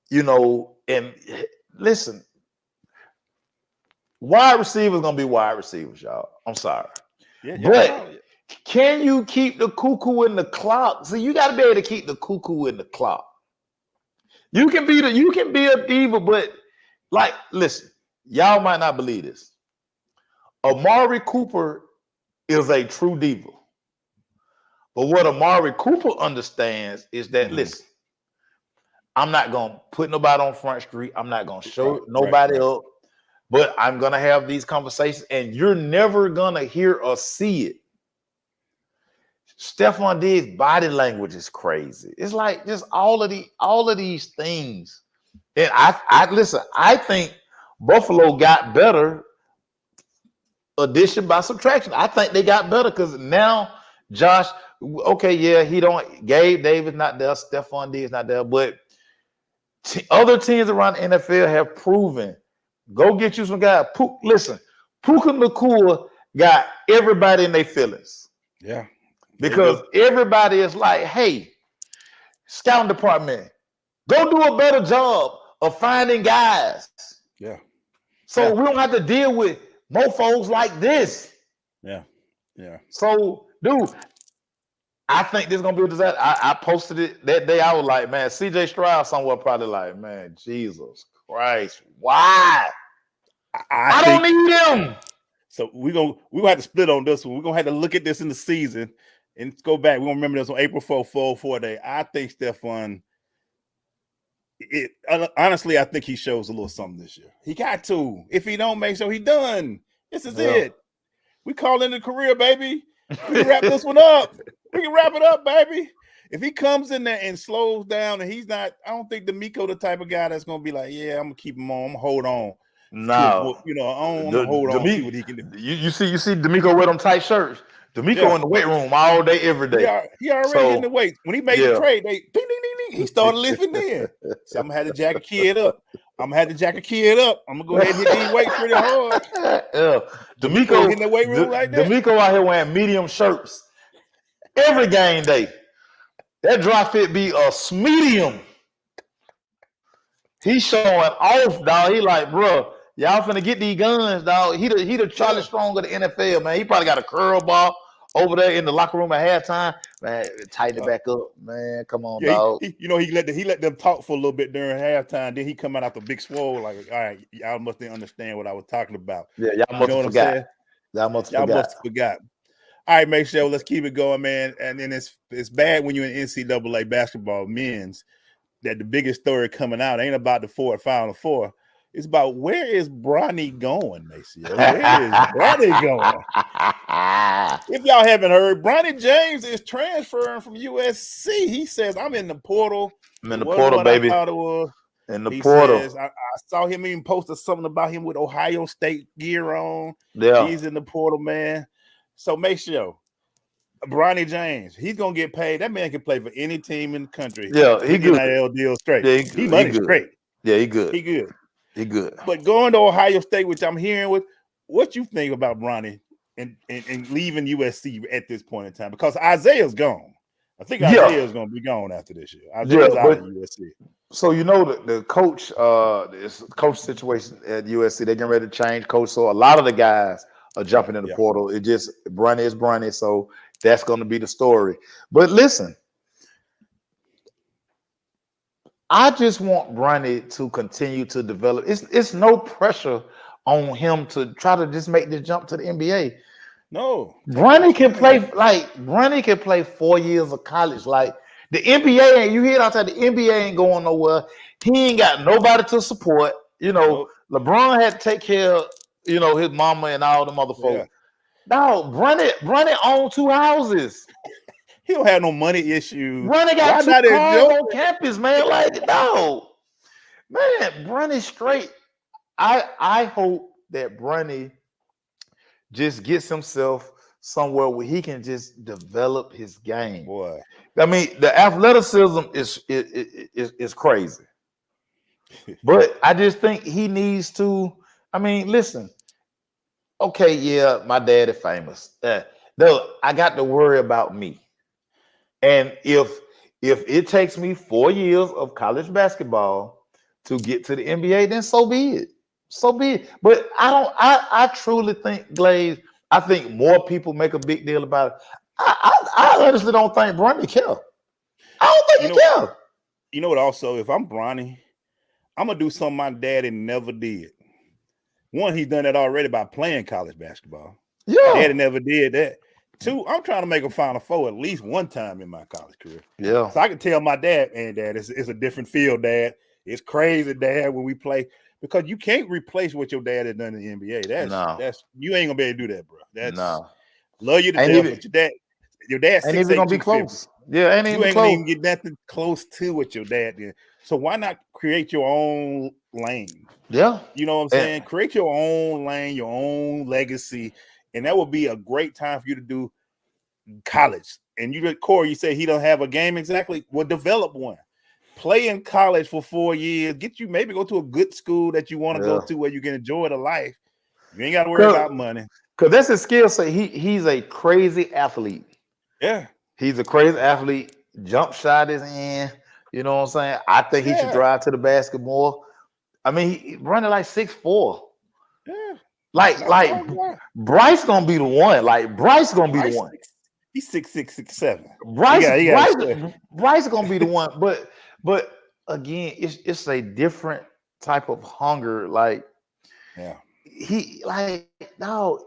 and listen, wide receivers gonna be wide receivers, y'all. I'm sorry. But can you keep the cuckoo in the clock? So you got to be able to keep the cuckoo in the clock. You can be a diva, but like, listen, y'all might not believe this. Amari Cooper is a true diva. But what Amari Cooper understands is that, listen, I'm not going to put nobody on Front Street. I'm not going to show nobody up. But I'm going to have these conversations, and you're never going to hear or see it. Stephon Diggs' body language is crazy. It's like just all of these things. And I listen, I think Buffalo got better addition by subtraction. I think they got better because now Josh, okay, yeah, Gabe Davis not there, Stephon Diggs not there, but other teams around the NFL have proven, go get you some guys. Listen, Puka Nacua got everybody in their feelings. Yeah. Because everybody is like, hey, scouting department, go do a better job of finding guys. Yeah. So we don't have to deal with mofos like this. Yeah. Yeah. So, dude, I think this is going to be a disaster. I posted it that day. I was like, man, CJ Stroud somewhere probably like, man, Jesus Christ, why? I don't need him. So we're gonna have to split on this one. We're gonna have to look at this in the season and go back. We're gonna remember this on April 4th day. I think Stephon, honestly, I think he shows a little something this year. He got to. If he don't make sure he done. This is it. We call it a career, baby. We can wrap this one up. We can wrap it up, baby. If he comes in there and slows down and he's not, I don't think D'Amico the type of guy that's gonna be like, yeah, I'm gonna keep him on. I'm gonna hold on. No, I'm gonna hold on. See what he can do. You see D'Amico wear them tight shirts. D'Amico in the weight room all day, every day. He already in the weight. When he made the trade, they ding, ding, ding, ding. He started lifting in. So I'm gonna have to jack a kid up. I'm gonna go ahead and hit these weights pretty hard. D'Amico in the weight room like that. D'Amico out here wearing medium shirts every game day. That dry fit be a medium. He's showing off, dog. He like, bro, y'all finna get these guns, dog. He the Charlie Strong of the NFL, man. He probably got a curl ball over there in the locker room at halftime. Man, tighten it back up, man. Come on, dog. He let them talk for a little bit during halftime. Then he come out the big swole like, all right, y'all must understand what I was talking about. Yeah, y'all must have forgot. Y'all must have forgot. All right, make sure. Let's keep it going, man. And then it's bad when you're in NCAA basketball men's that the biggest story coming out ain't about the Final Four. It's about where is Bronny going, Maceo? Where is Bronny going? If y'all haven't heard, Bronny James is transferring from USC. He says, I'm in the portal. I'm in the portal, baby. In the portal. Says, I saw him even posted something about him with Ohio State gear on. Yeah. He's in the portal, man. So make sure, Bronny James, he's gonna get paid. That man can play for any team in the country. Yeah, he good. NIL deal straight. Yeah, he money straight. Yeah, he good. He good. He good. But going to Ohio State, which I'm hearing with, what you think about Bronny and leaving USC at this point in time? Because Isaiah's gone. I think Isaiah's gonna be gone after this year. Isaiah's out of USC. So you know the coach, this coach situation at USC, they're getting ready to change coach. So a lot of the guys are jumping in the portal. It just Bronny is Bronny, so that's going to be the story. But listen, I just want Bronny to continue to develop. It's no pressure on him to try to just make the jump to the NBA. No, Bronny can play 4 years of college. Like the NBA, and you hear it outside, the NBA ain't going nowhere. He ain't got nobody to support. You know, LeBron had to take care of, you know, his mama and all them other folks. No, Bronny owned 2 houses. He don't have no money issues. Bronny got 2 cars on campus, man. Like, no. Man, Bronny straight. I hope that Bronny just gets himself somewhere where he can just develop his game. Boy. I mean, the athleticism is crazy. But I just think he needs to, I mean, listen. Okay, yeah, my dad is famous. No, I got to worry about me. And if it takes me 4 years of college basketball to get to the NBA, then so be it. So be it. But I truly think, Glaze, I think more people make a big deal about it. I honestly don't think Bronny care. I don't think he care. You know what? Also, if I'm Bronny, I'm gonna do something my daddy never did. One, he's done that already by playing college basketball. Yeah, Daddy never did that. 2, I'm trying to make a Final Four at least one time in my college career. Yeah. So I can tell my dad, man, Dad, it's a different field, Dad. It's crazy, Dad, when we play, because you can't replace what your dad has done in the NBA. That's you ain't gonna be able to do that, bro. Love you to death, but your dad ain't even gonna be close. Yeah, ain't you even ain't close. gonna even get nothing close to what your dad did. So why not create your own lane? Yeah, you know what I'm saying. Create your own lane, your own legacy, and that would be a great time for you to do college. And Corey, you say he don't have a game exactly. Well, develop one. Play in college for 4 years. Maybe go to a good school that you want to go to where you can enjoy the life. You ain't got to worry about money. Because that's his skill set. He's a crazy athlete. Yeah. He's a crazy athlete. Jump shot is in. You know what I'm saying? I think he should drive to the basket more. I mean, he running like 6'4". Yeah. Like Bryce gonna be the one. Like Bryce gonna be the one. He's 6'6", 6'7". Bryce gonna be the one. But again, it's a different type of hunger. Like, he like no,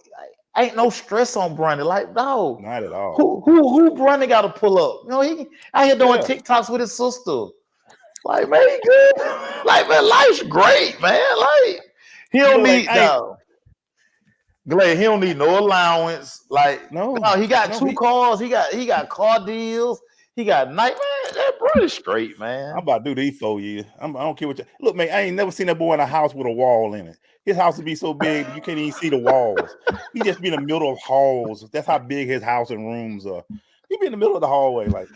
ain't no stress on Brandon. Like, no, not at all. Who Brandon got to pull up? You know, he out here doing TikToks with his sister. Like, man, he good. Like, man, life's great, man. Like, he don't need Glad he don't need no allowance. Like, no, he got 2 cars. He got car deals. He got night, man. That brother's straight, man. I'm about to do these 4 years. I don't care what you look, man. I ain't never seen that boy in a house with a wall in it. His house would be so big you can't even see the walls. He just be in the middle of halls. That's how big his house and rooms are. He be in the middle of the hallway, like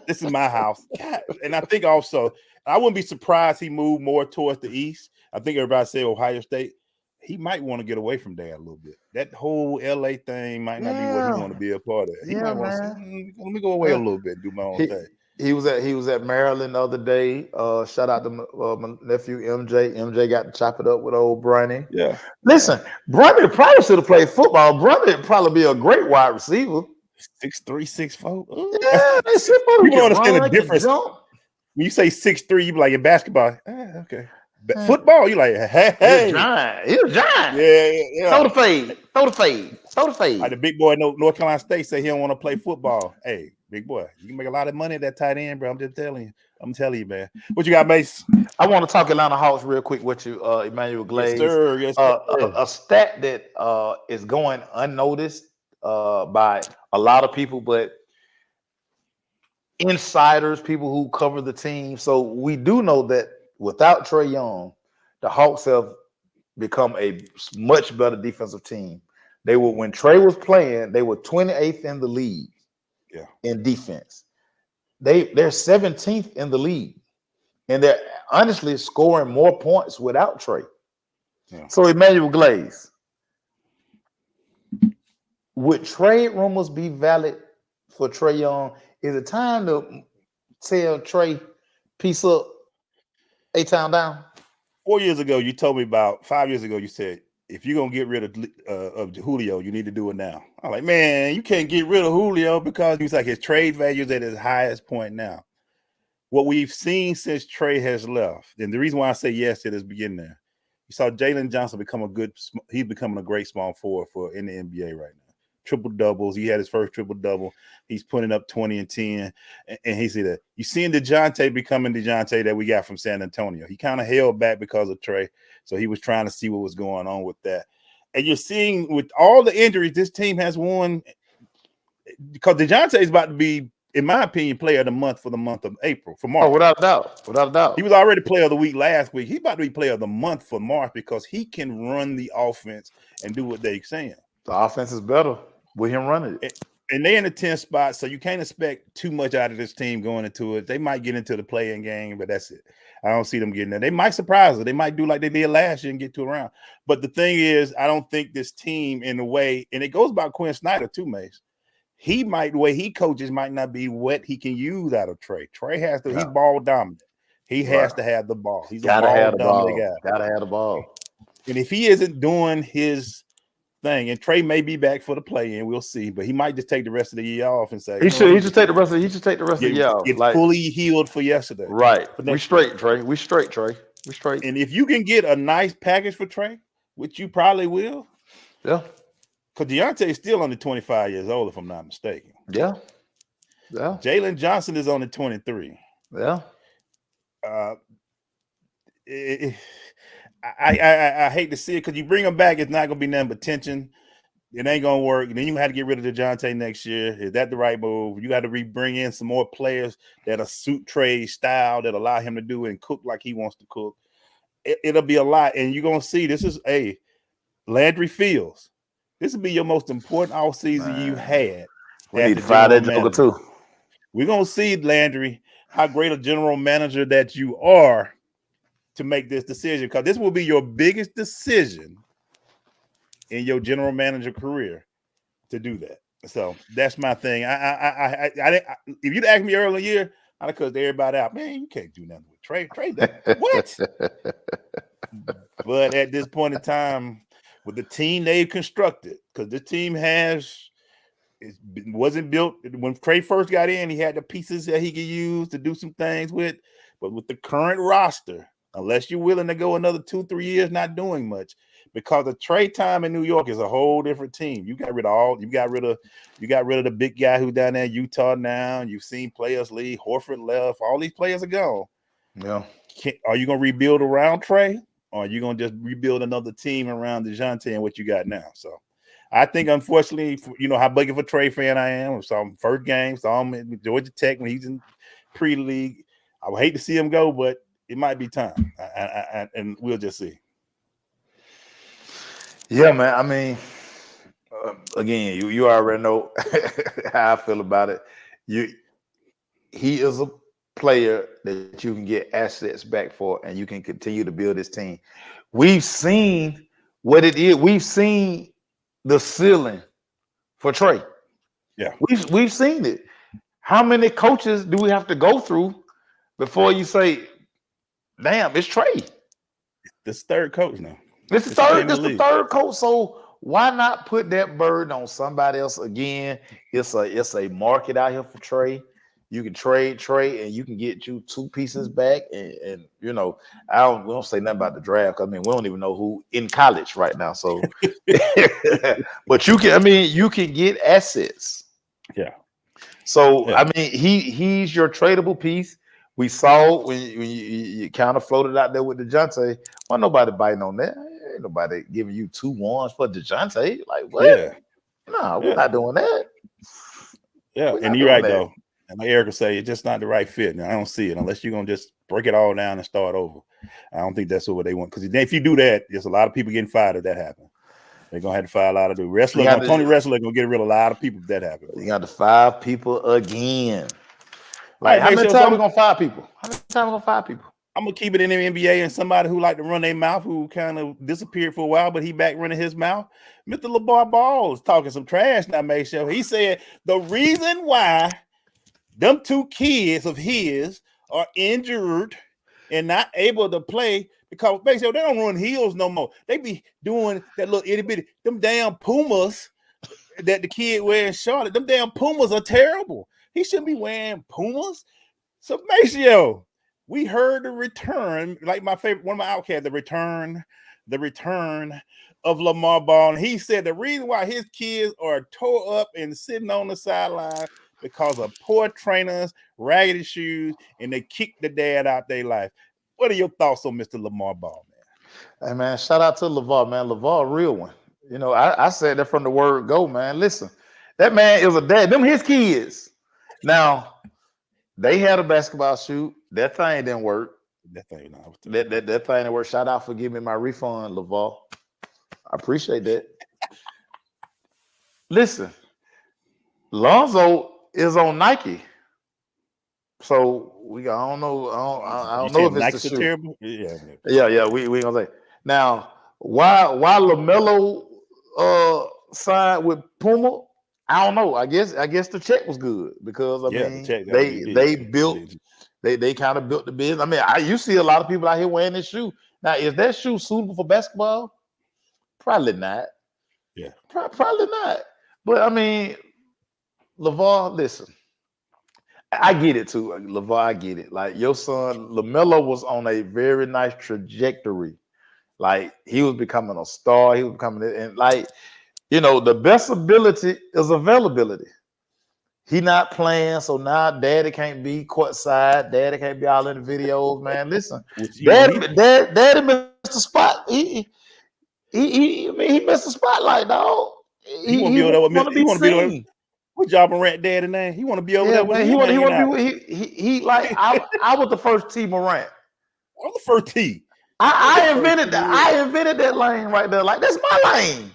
this is my house. God. And I think also, I wouldn't be surprised he moved more towards the east. I think everybody say Ohio State. He might want to get away from Dad a little bit. That whole LA thing might not be what he want to be a part of. He might want to say, let me go away a little bit and do my own thing. He was at Maryland the other day. Shout out to my nephew MJ. MJ got to chop it up with old Bronny. Yeah. Listen, Bronny probably should have played football. Bronny would probably be a great wide receiver. 6'3", 6'4". Yeah, you don't understand the difference. When you say 6'3", you be like in basketball. Okay. Football, you like, hey. He was giant. Yeah. Throw the fade. Like the big boy, North Carolina State, say he don't want to play football. Hey, big boy, you can make a lot of money at that tight end, bro. I'm just telling you. I'm telling you, man. What you got, Mace? I want to talk Atlanta Hawks real quick with you, Emmanuel Glaze. Yes, sir. Yes, sir. A stat that is going unnoticed by a lot of people, but insiders, people who cover the team. So we do know that without Trae Young, the Hawks have become a much better defensive team. They were, when Trae was playing, they were 28th in the league in defense. They're 17th in the league. And they're honestly scoring more points without Trae. Yeah. So Emmanuel Glaze, would trade rumors be valid for Trae Young? Is it time to tell Trae, peace up, A-Town down? 4 years ago, you told me about 5 years ago, you said, if you're going to get rid of Julio, you need to do it now. I'm like, man, you can't get rid of Julio because he's like his trade value is at his highest point now. What we've seen since Trae has left, and the reason why I say yes to this beginning there, you saw Jalen Johnson he's becoming a great small forward in the NBA right now. Triple doubles. He had his first triple double. He's putting up 20 and 10. And he said that you seeing DeJounte becoming DeJounte that we got from San Antonio. He kind of held back because of Trae. So he was trying to see what was going on with that. And you're seeing with all the injuries, this team has won because DeJounte is about to be, in my opinion, player of the month for the month of April, for March. Oh, without a doubt. Without a doubt. He was already player of the week last week. He's about to be player of the month for March because he can run the offense and do what they're saying. The offense is better with him running it. And they're in the 10th spot, so you can't expect too much out of this team going into it. They might get into the play-in game, but that's it. I don't see them getting there. They might surprise us. They might do like they did last year and get to a round. But the thing is, I don't think this team in a way, and it goes by Quinn Snyder too, Mace. The way he coaches might not be what he can use out of Trae. Trae has to, he's ball dominant. He has to have the ball. He's a ball dominant guy. Gotta have the ball. And if he isn't doing his thing, and Trae may be back for the play-in, we'll see. But he might just take the rest of the year off and say he should take the rest of the year off. Get fully healed for yesterday. Right. We straight, Trae. We straight, Trae. We straight. And if you can get a nice package for Trae, which you probably will, Because Deontay is still only 25 years old, if I'm not mistaken. Yeah. Yeah. Jalen Johnson is only 23. Yeah. I hate to see it because you bring him back, it's not going to be nothing but tension. It ain't going to work. And then you have to get rid of DeJounte next year. Is that the right move? You got to bring in some more players that are suit trade style that allow him to do and cook like he wants to cook. It'll be a lot. And you're going to see this is Landry Fields. This will be your most important offseason you had. We need to fire that joker too. We're going to see, Landry, how great a general manager that you are to make this decision, because this will be your biggest decision in your general manager career to do that. So that's my thing. If you'd asked me earlier in the year, I'd have cussed everybody out. Man, you can't do nothing with trade that. What? But at this point in time, with the team they've constructed, because this team wasn't built when Trey first got in. He had the pieces that he could use to do some things with, but with the current roster, unless you're willing to go another 2-3 years not doing much, because the trade time in New York is a whole different team. You got rid of the big guy who's down there in Utah now. You've seen players leave. Horford left. All these players are gone. Yeah. Are you going to rebuild around Trey, or are you going to just rebuild another team around DeJounte and what you got now? So I think, unfortunately, you know how big of a Trey fan I am. Saw him first game, saw him at Georgia Tech when he's in pre-league. I would hate to see him go, but it might be time, and we'll just see. Yeah, man. I mean, again, you already know how I feel about it. He is a player that you can get assets back for, and you can continue to build this team. We've seen what it is. We've seen the ceiling for Trey. Yeah, we've seen it. How many coaches do we have to go through before you say, "Damn, it's Trey"? This third coach now. This is the third coach. So why not put that burden on somebody else again? It's a market out here for Trey. You can trade Trey, and you can get you 2 pieces back. And you know, we don't say nothing about the draft. I mean, we don't even know who in college right now. So, but you can get assets. Yeah. So I mean, he's your tradable piece. We saw when you kind of floated out there with DeJounte. Well, nobody biting on that. Ain't nobody giving you 2 ones for DeJounte. Like what? Yeah. No, we're not doing that. Yeah, and you're right though. And like Erica say, it's just not the right fit. Now I don't see it unless you're gonna just break it all down and start over. I don't think that's what they want, because if you do that, there's a lot of people getting fired if that happens. They're gonna have to fire a lot of Tony Wrestler gonna get rid of a lot of people if that happens. You got to fire people again. Like how many times we gonna fire people? How many times we gonna fire people? I'm gonna keep it in the NBA, and somebody who like to run their mouth, who kind of disappeared for a while, but he back running his mouth. Mr. LeVar Ball is talking some trash now, Mayshow. He said the reason why them 2 kids of his are injured and not able to play, because Mayshow, they don't run heels no more. They be doing that little itty bitty, them damn Pumas that the kid wearing Charlotte. Them damn Pumas are terrible. He shouldn't be wearing Pumas. So Mayshow, we heard the return, like my favorite, one of my outcasts, the return of Lamar Ball. And he said the reason why his kids are tore up and sitting on the sideline because of poor trainers, raggedy shoes, and they kicked the dad out their life. What are your thoughts on Mr. Lamar Ball, man? Hey, man, shout out to LeVar, man. LeVar, a real one. You know, I said that from the word go, man. Listen, that man is a dad. Them his kids. Now, they had a basketball shoot. That thing didn't work. That thing didn't work. Shout out for giving me my refund, LeVar. I appreciate that. Listen, Lonzo is on Nike. So I don't know if it's the shoe. Terrible? Yeah. We gonna say now why LaMelo signed with Puma. I don't know. I guess the check was good, because they kind of built the business. I mean, you see a lot of people out here wearing this shoe. Now, is that shoe suitable for basketball? Probably not. Yeah, probably not. But I mean, LeVar, listen, I get it too, LeVar. I get it. Like your son LaMelo was on a very nice trajectory. Like he was becoming a star. He was becoming, and like You know, the best ability is availability. He not playing, so now daddy can't be courtside. Daddy can't be all in the videos, man. Listen, daddy missed the spot. I mean, he missed the spotlight, dog. He want to be over there with me. He want to be over there. What John Morant daddy name? He want to be over there with man, me. He want to be. He like I was the first T Morant. I was the first T. I invented that lane right there. Like, that's my lane.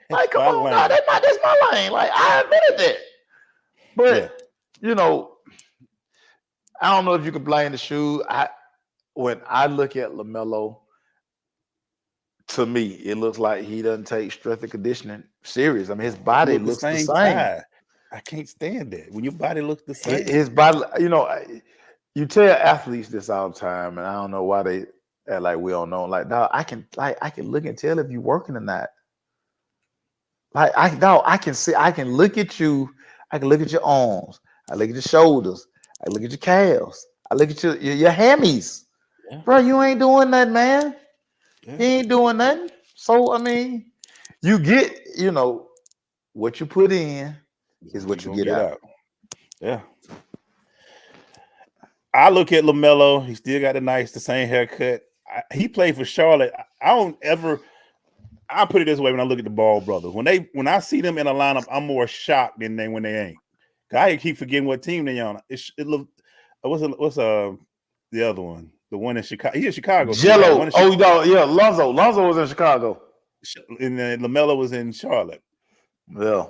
Like, come on, dog, that's my lane. Like, I invented that. But you know, I don't know if you can blame the shoe. When I look at LaMelo, to me, it looks like he doesn't take strength and conditioning serious. I mean, his body looks the same. I can't stand that. When your body looks the same. His body, you know, you tell athletes this all the time, and I don't know why they act like we don't know. Like, dog, I can look and tell if you're working or not. Like, I can see, I can look at you, I can look at your arms, I look at your shoulders, I look at your calves, I look at your hammies. Yeah. Bro, you ain't doing nothing, man. Yeah. You ain't doing nothing. So, I mean, you get, you know, what you put in is what you get out. Yeah. I look at LaMelo. He still got the same haircut. He played for Charlotte. I'll put it this way: when I look at the Ball brothers, when I see them in a lineup, I'm more shocked than when they ain't. I keep forgetting what team they on. What's the other one? The one in Chicago. He's in Chicago. Jello. Yeah, Lonzo. Lonzo was in Chicago. And then LaMelo was in Charlotte. Yeah.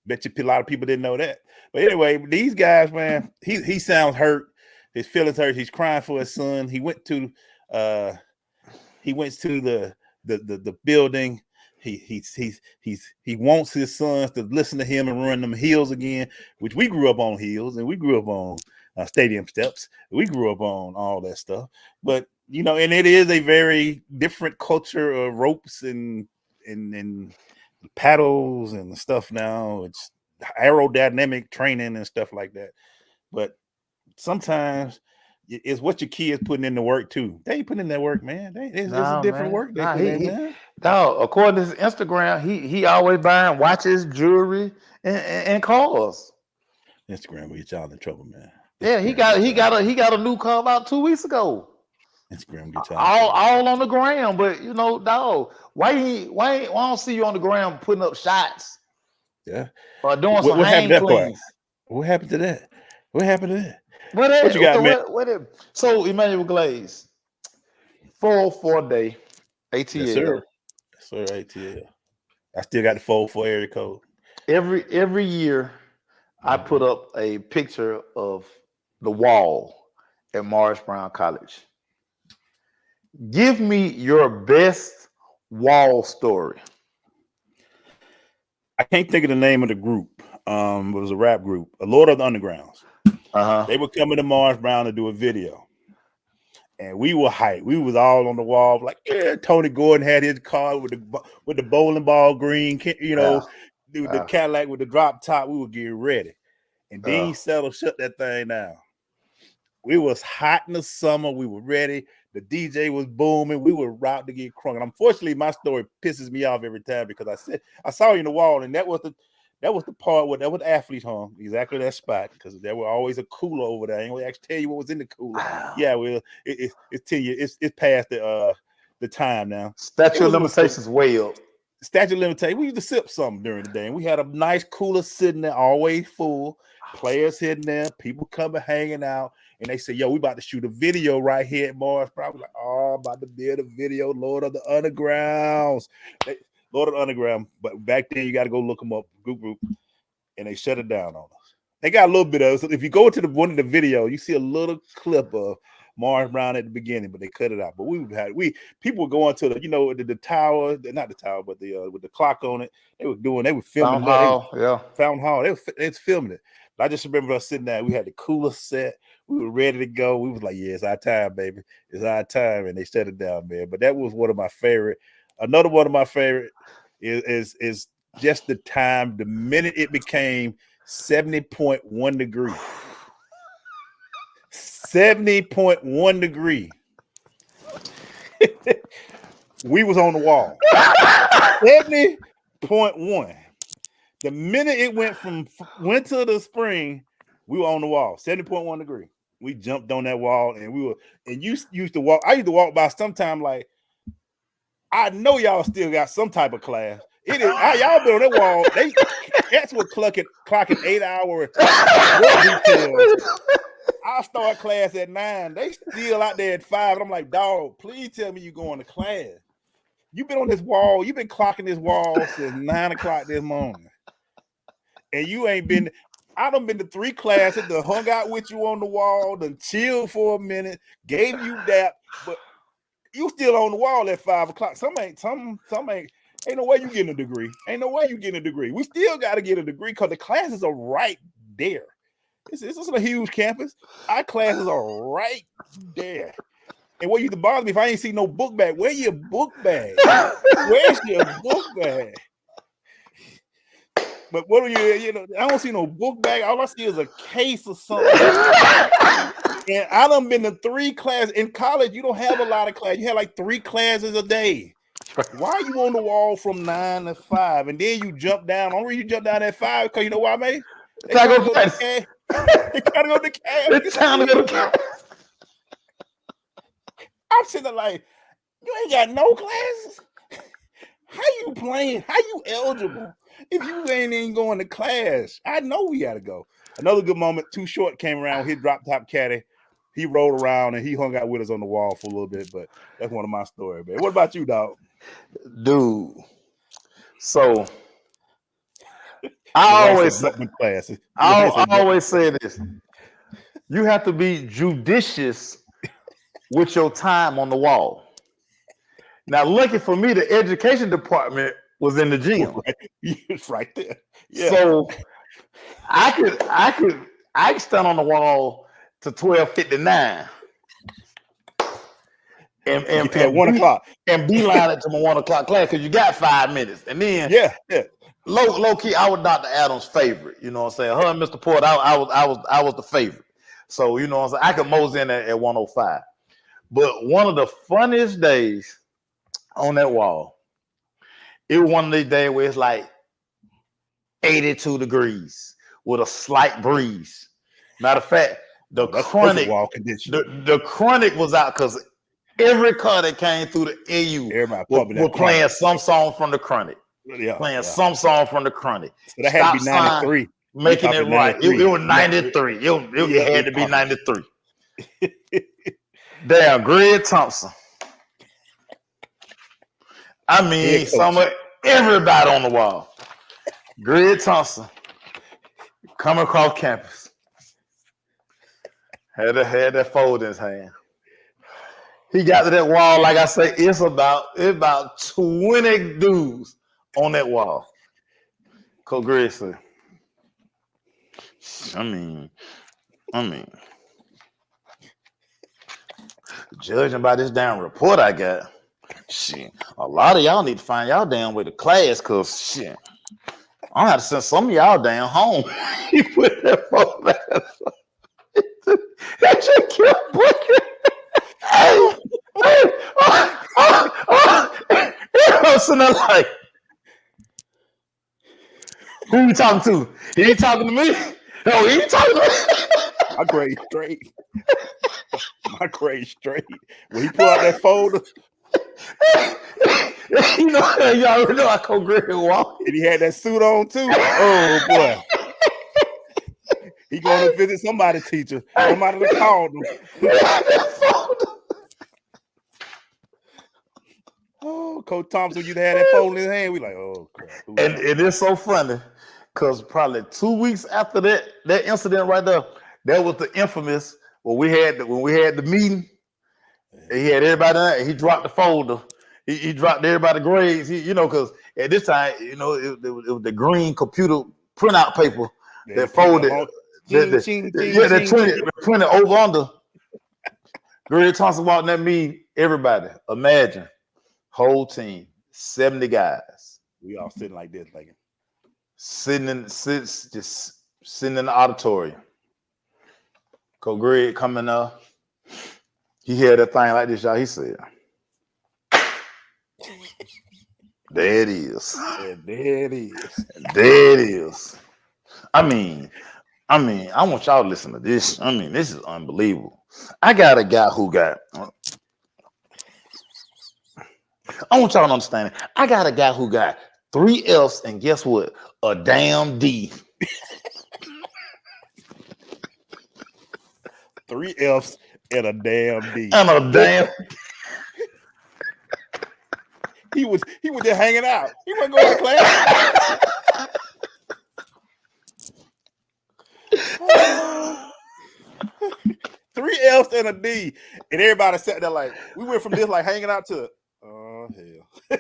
Bet you a lot of people didn't know that. But anyway, these guys, man, he sounds hurt. His feelings hurt. He's crying for his son. He went to the building. He wants his sons to listen to him and run them hills again, which we grew up on hills and we grew up on stadium steps. We grew up on all that stuff. But you know, and it is a very different culture of ropes and paddles and stuff now. It's aerodynamic training and stuff like that. But sometimes it's what your kids putting in the work too. They ain't putting in that work, man. It's a different work. Man. According to his Instagram, he always buying watches, jewelry, and cars. Instagram will get y'all in trouble, man. Yeah, he got a new car about 2 weeks ago. Instagram get y'all all on the gram, but you know, dog, why don't see you on the gram putting up shots? Yeah, or doing some hang cleans. What happened to that? What you got, man? So Emmanuel Glaze, 404 day, ATL. Yes, sir. ATL. I still got the 404 area code. Every year, I put up a picture of the wall at Morris Brown College. Give me your best wall story. I can't think of the name of the group. It was a rap group, a Lord of the Undergrounds. They were coming to Morris Brown to do a video. And we were hyped. We was all on the wall, like, yeah, Tony Gordon had his car with the bowling ball green, the Cadillac with the drop top. We were getting ready. And Dean Settle shut that thing down. We was hot in the summer. We were ready. The DJ was booming. We were about to get crunk. And unfortunately, my story pisses me off every time because I saw you in the wall, and that was the part where that was athletes home, exactly that spot, because there were always a cooler over there. I ain't actually tell you what was in the cooler. Wow. Yeah, well, it's past the time now. Statute of limitations way up. Statute of limitations. We used to sip something during the day, and we had a nice cooler sitting there, always full. Players hitting there, people coming, hanging out, and they say, "Yo, we about to shoot a video right here at Morris." Probably like, "Oh, about to build a video, Lord of the Undergrounds." Lord of the Underground, but back then you got to go look them up, group, and they shut it down on us. They got a little bit of it. So if you go to one of the video, you see a little clip of Morris Brown at the beginning, but they cut it out. But people were going to the tower, not the tower, but the with the clock on it. They were filming Fountain Hall. Fountain Hall. They was filming it. But I just remember us sitting there. We had the cooler set. We were ready to go. We was like, "Yeah, it's our time, baby. It's our time." And they shut it down, man. But that was one of my favorite. Another one of my favorite is just the time, the minute it became 70.1 degrees. 70.1 degrees. We was on the wall. 70.1. The minute it went from winter to spring, we were on the wall, 70.1 degree. We jumped on that wall and you used to walk. I used to walk by sometime like, I know y'all still got some type of class. It is y'all been on that wall. That's what clocking 8-hour work details. I start class at 9. They still out there at 5. I'm like, dog, please tell me you going to class. You've been on this wall. You've been clocking this wall since 9 o'clock this morning. And you ain't been. I done been to 3 classes, done hung out with you on the wall, done chilled for a minute, gave you that, but you still on the wall at 5 o'clock. Some ain't no way you getting a degree. Ain't no way you getting a degree. We still got to get a degree because the classes are right there. This is a huge campus. Our classes are right there. And what used to bother me if I ain't see no book bag, where your book bag? Where's your book bag? But what do I don't see no book bag. All I see is a case or something. And I done been to 3 classes. In college, you don't have a lot of classes. You have like 3 classes a day. Why are you on the wall from 9 to 5? And then you jump down. Only reason you jump down at 5 because you know why, man? They gotta go to cash. They gotta go to cash. It's time to go to cash. I'm sitting there like, you ain't got no classes. How you playing? How you eligible if you ain't going to class? I know we gotta go. Another good moment. Too Short came around. He drop top caddy. He rolled around and he hung out with us on the wall for a little bit. But that's one of my stories, man. What about you, dog? Dude. So I always say this. You have to be judicious with your time on the wall. Now, lucky for me, the education department was in the gym. It's right there. Yeah. So I could stand on the wall to 12:59 and at 1 o'clock and beeline it to my 1 o'clock class because you got 5 minutes. And then low key, I was Dr. Adams' favorite. You know what I'm saying? Her and Mr. Porter, I was the favorite. So you know what I'm saying? I could mose in at 105. But one of the funniest days on that wall, it was one of these days where it's like 82 degrees with a slight breeze. Matter of fact, the chronic was out because every car that came through the AU was playing some song from the chronic. Some song from the chronic. So that had to be 93. Making it right. It was 93. It had to be 93. Damn, Greg Thompson. I mean, some of everybody on the wall. Greg Thompson coming across campus. Had that fold in his hand. He got to that wall, like I say, it's about 20 dudes on that wall. Coach Greg said, I mean, judging by this damn report I got, shit, a lot of y'all need to find y'all damn way to class, cause shit, I'm gonna have to send some of y'all damn home. He put that phone back. That shit killed Booker. I'm sitting there like, who you talking to? He ain't talking to me. No, he ain't talking to me. My grade straight. My grade straight. When he pulled out that folder. You know, you already know I Coach Greg walk. And he had that suit on too. Oh boy. He going to visit somebody's teacher. Somebody that called him. Oh, Coach Thompson, you had that phone in his hand. We like, oh crap. And it is so funny because probably 2 weeks after that incident right there, that was the infamous when we had the meeting. He had everybody there. He dropped the folder. He dropped everybody grades. Because at this time, it was the green computer printout paper that folded. That printed over under. Greg Thompson walked in that meeting. Everybody, imagine, whole team, 70 guys. We all sitting like this, like sitting in the auditorium. Coach Greg coming up. He had that thing like this, y'all. He said, There it is. And there it is. There it is. I mean, I want y'all to listen to this. I mean, this is unbelievable. I got a guy who got. I want y'all to understand it. I got a guy who got 3 F's and guess what? A damn D. 3 F's and a damn D. And a damn. He was just hanging out. He wasn't going to class. 3 F's and a D, and everybody sat there like we went from this like hanging out to oh hell,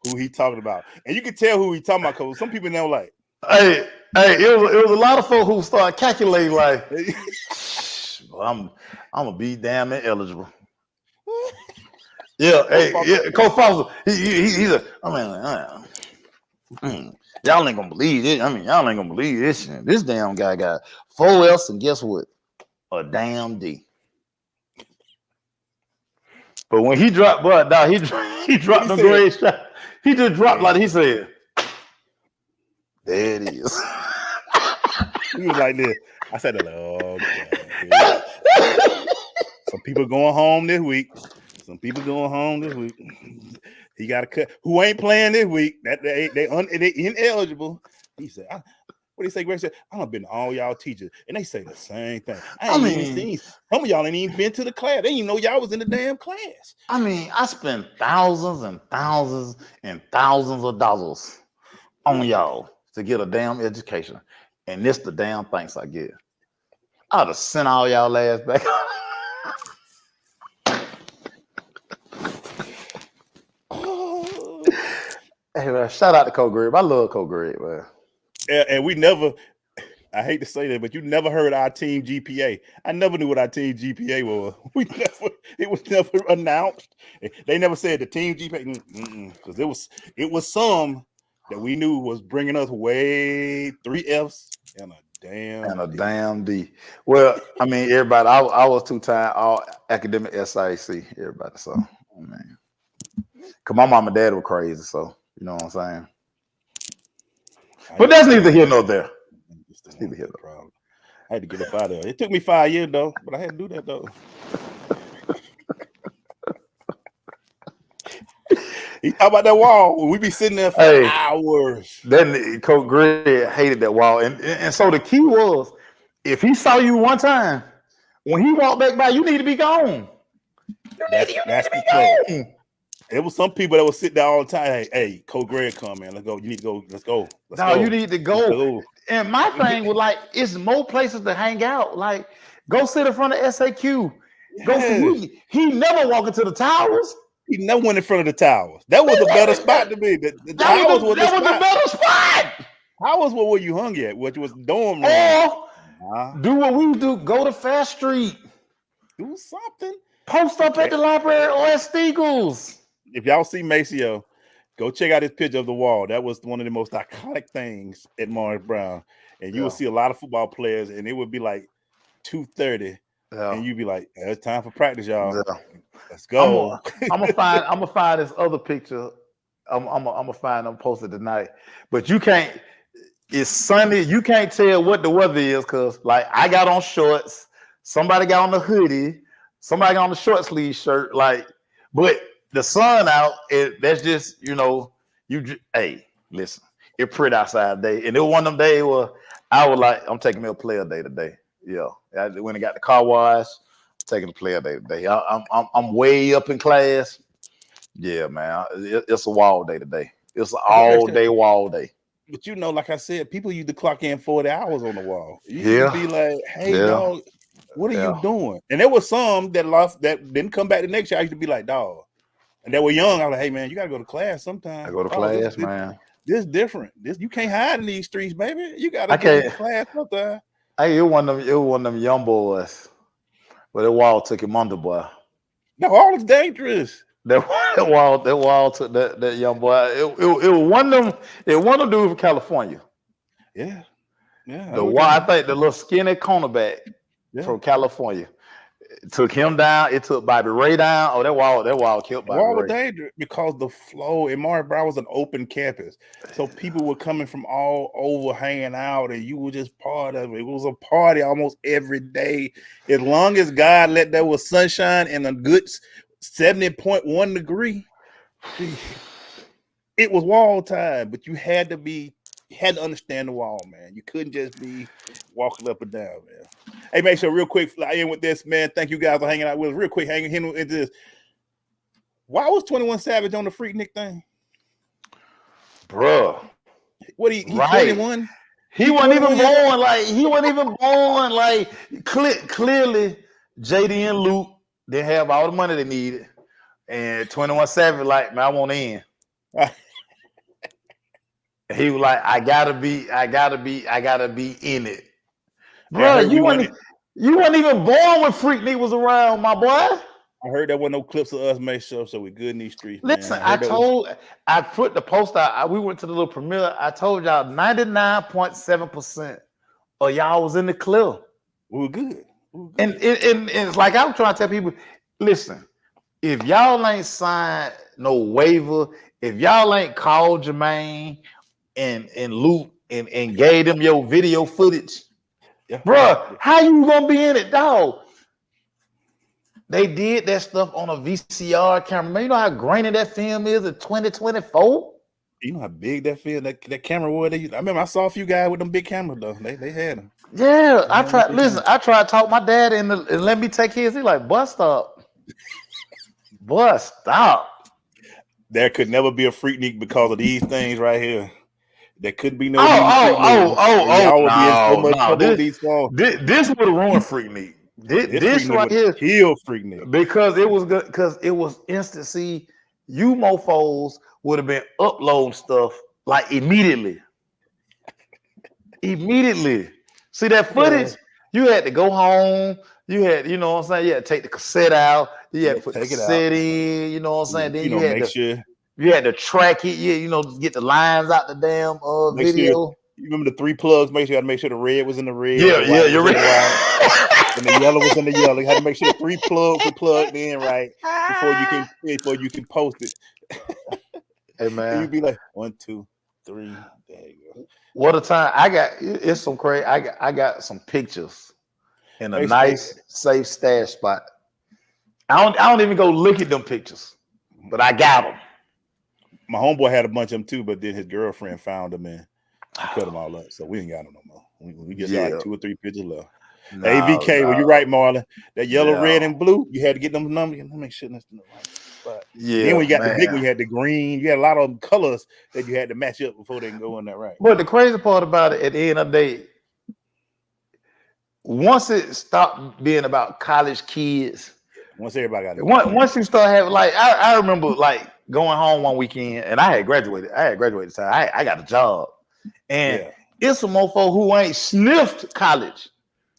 who he talking about? And you can tell who he talking about because some people now like, hey, it was a lot of folks who started calculating like, I'm gonna be damn ineligible. Yeah, Coach Foster, he's a. Y'all ain't gonna believe it. I mean, y'all ain't gonna believe this. This damn guy got 4 F's and guess what? A damn D. But when he dropped, but nah, he dropped the grade shot. He just dropped like he said. There it is. He was like this. I said, "Oh, God. Some people going home this week. Some people going home this week. He got a cut. Who ain't playing this week? That they ineligible." He said, "What do you say, Greg said? I've been to all y'all teachers, and they say the same thing. I ain't even seen some of y'all ain't even been to the class. They didn't even know y'all was in the damn class." I mean, I spent thousands and thousands and thousands of dollars on y'all to get a damn education, and this the damn thanks I get. I'd have sent all y'all ass back. Hey man, shout out to Coach Greg. I love Coach Greg, man. And we never, I hate to say that, but you never heard our team GPA. I never knew what our team GPA was. It was never announced. They never said the team GPA because it was some that we knew was bringing us way 3 F's and a damn D. Well, I mean, everybody, I was 2-time all academic SIC, everybody. So, oh, man, because my mom and dad were crazy. So, you know what I'm saying? But that's neither here nor there. Neither here nor there. I had to get up out of there. It took me 5 years though, but I had to do that though. He talk about that wall when we be sitting there for hours. Then Coach Greg hated that wall, and so the key was if he saw you one time, when he walked back by, you need to be gone. You need to be gone. There was some people that would sit there all the time. Hey, Coach Greg, come man. Let's go. You need to go. Let's go. You need to go. And my thing was like, it's more places to hang out. Like, go sit in front of SAQ. Yes. Go see. He never walked into the towers. He never went in front of the towers. That was a better spot to be. The towers was the better spot. Towers were where you hung at, which was dorm room. Or do what we do. Go to Fast Street. Do something. Post up at the library or at Steagles. If y'all see Maceo, go check out his picture of the wall. That was one of the most iconic things at Morris Brown. And you will see a lot of football players, and it would be like 2:30, and you'd be like, "It's time for practice, y'all. Yeah. Let's go." I'm gonna find this other picture. I'm gonna find them posted tonight. But you can't. It's Sunday. You can't tell what the weather is because, like, I got on shorts. Somebody got on the hoodie. Somebody got on the short sleeve shirt. Like, but the sun out, that's just, hey, listen, it's pretty outside today. And it was one of them days where I was like, I'm taking me a player day today. Yeah. When I got the car wash, I'm taking a player day today. I'm way up in class. Yeah, man. It's a wall day today. It's an all-day wall day. But like I said, people used to clock in 40 hours on the wall. You used to be like, hey, dog, what are you doing? And there was some that didn't come back the next year. I used to be like, dog. And they were young. I was like, hey, man, you got to go to class sometime. I go to class, man. This is different. You can't hide in these streets, baby. You got to go to class sometime. Hey, it was one of them young boys. But that wall took him under, boy. That wall is dangerous. That wall took that young boy. It was one of them dudes from California. Yeah. The wall, I think the little skinny cornerback from California. took him down. It took Bobby Ray down. Oh, that wall killed Bobby Wall was Ray. dangerous because the flow in Mark Brown was an open campus. So people were coming from all over hanging out, and you were just part of it. It was a party almost every day. As long as God let there was sunshine and a good 70.1 degree, it was wall time. But you had to understand the wall, man. You couldn't just be walking up and down, man. Hey, make sure real quick, fly in with this, man. Thank you guys for hanging out with us. Real quick, hanging into this. Why was 21 Savage on the Freaknik thing? Bruh. What he 21? He wasn't even born. Like, he wasn't even born. Like, clearly, JD and Luke didn't have all the money they needed. And 21 Savage, like, man, I want in. He was like, I gotta be in it. Bro, you weren't even born when Freaknik was around, my boy. I heard there wasn't no clips of us make sure, so we good in these streets. Listen, man. I put the post out. We went to the little premiere. I told y'all 99.7% of y'all was in the clip. We were good. And it's like I'm trying to tell people, listen, if y'all ain't signed no waiver, if y'all ain't called Jermaine and Luke and gave them your video footage, bro, how you gonna be in it, dog? They did that stuff on a VCR camera. Man, you know how grainy that film is in 2024? You know how big that film, that camera was? I remember I saw a few guys with them big cameras, though. They had them. Yeah, I tried to talk my dad and let me take his. He like, bust up. Bust stop. There could never be a Freaknik because of these things right here. There couldn't be no. This would have ruined Freaknik. This right here killed Freaknik because it was good, because it was instant. See, you mofos would have been uploading stuff like immediately. See that footage? You had to go home. You had, you know what I'm saying? You had to take the cassette out. You had to put the cassette in. You know what I'm saying? Then you had you had to track it. Yeah, you know, get the lines out the damn video. Sure, you remember the 3 plugs? You had to make sure the red was in the red. Yeah, you're right. And the yellow was in the yellow. You had to make sure the 3 plugs were plugged in right before you can post it. Hey man, and you'd be like 1, 2, 3. There you go. What a time! It's some crazy. I got some pictures in a nice, safe stash spot. I don't even go look at them pictures, but I got them. My homeboy had a bunch of them too, but then his girlfriend found them and she cut them all up. So we ain't got them no more. We just got like 2 or 3 pictures left. AVK, well, you're right, Marlon. That yellow, red, and blue, you had to get them numbers. Let me make sure that's the right spot. Yeah. Then when you got the big one, you had the green. You had a lot of colors that you had to match up before they can go in there right. But the crazy part about it, at the end of the day, once it stopped being about college kids, once everybody got it. Once you start having, like, I remember like going home one weekend and I had graduated. Time. I got a job. And it's some mofo who ain't sniffed college.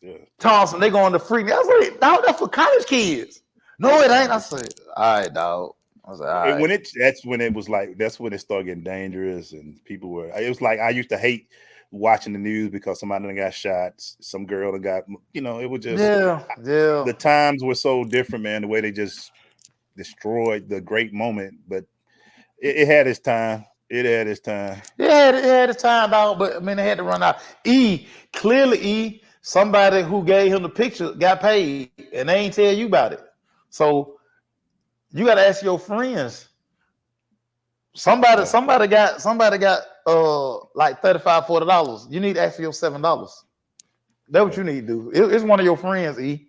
Yeah. Thompson, they going to Freaknik. I was like, dog, that's for college kids. No, it ain't. I said, all right, dog. I was like, all right. That's when it started getting dangerous and people were. It was like I used to hate watching the news because somebody got shot, some girl that got, you know, it was just the times were so different, man. The way they just destroyed the great moment, but it had its time. It had its time. Yeah, it had its time, dog. But I mean, they had to run out. Clearly, somebody who gave him the picture got paid, and they ain't tell you about it. So you got to ask your friends. Somebody got like $35, $40. You need to ask for your $7. That's what you need to do. It's one of your friends, E.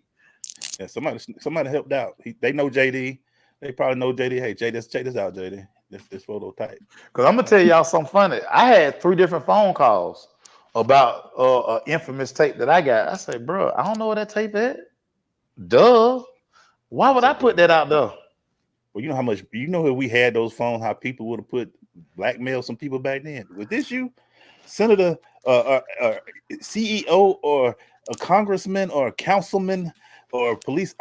Yeah, somebody helped out. They know JD. They probably know JD. Hey, JD, check this out, JD. This photo type. Because I'm gonna tell y'all something funny. I had 3 different phone calls about an infamous tape that I got. I said, bro, I don't know where that tape is. Duh. Why would I put that out there? Well, you know how much, if we had those phones, how people would have put blackmail some people back then. Was this you, Senator, CEO, or a congressman, or a councilman, or police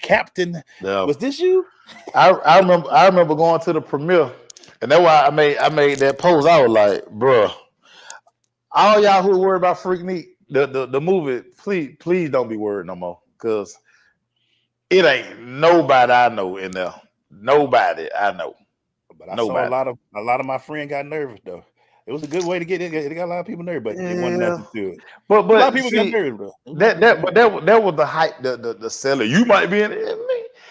captain? No. Was this you? I remember going to the premiere, and that's why I made that post. I was like, bro, all y'all who worry about Freaknik, the movie, please don't be worried no more, because It ain't nobody I know in there. Nobody I know. But I saw a lot of my friends got nervous though. It was a good way to get it. It got a lot of people nervous, but it wasn't nothing to it. But a lot of people got nervous, bro. That was the hype, the seller. You might be in it.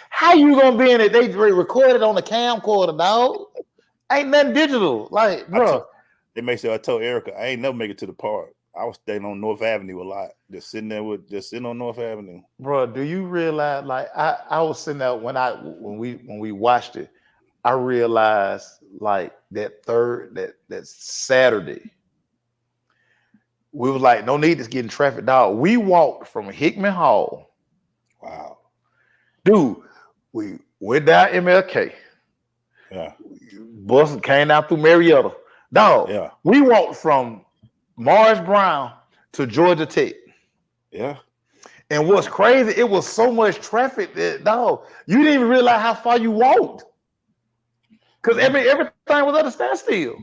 How you gonna be in it? They recorded on the camcorder, dog. Ain't nothing digital. Like, bro. They may say I told Erica I ain't never make it to the park. I was staying on North Avenue a lot, just sitting on North Avenue. Bro, do you realize? Like, I was sitting there when we watched it. I realized like that Saturday, we was like, no need to get in traffic, dog. We walked from Hickman Hall. Wow, dude. We went down MLK. Yeah, bus came down through Marietta. Dog. Yeah, we walked from Morris Brown to Georgia Tech. Yeah. And what's crazy, it was so much traffic that, dog, you didn't even realize how far you walked. Because everything was at a standstill.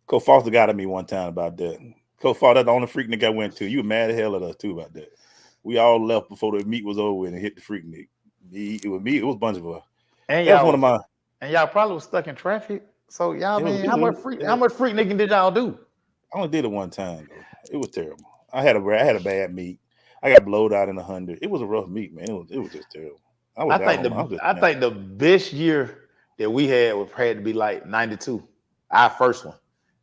Coach Foster got at me one time about that. Coach Foster, that's the only Freaknik I went to. You were mad as hell at us too about that. We all left before the meet was over and hit the Freaknik. It was me. It was a bunch of us. And that was one of my. And y'all probably was stuck in traffic. So y'all, how much Freaknik did y'all do? I only did it one time though. It was terrible. I had a bad meet. I got blowed out in 100. It was a rough meet, man. It was just terrible. I think the best year that we had had to be like 92. Our first one.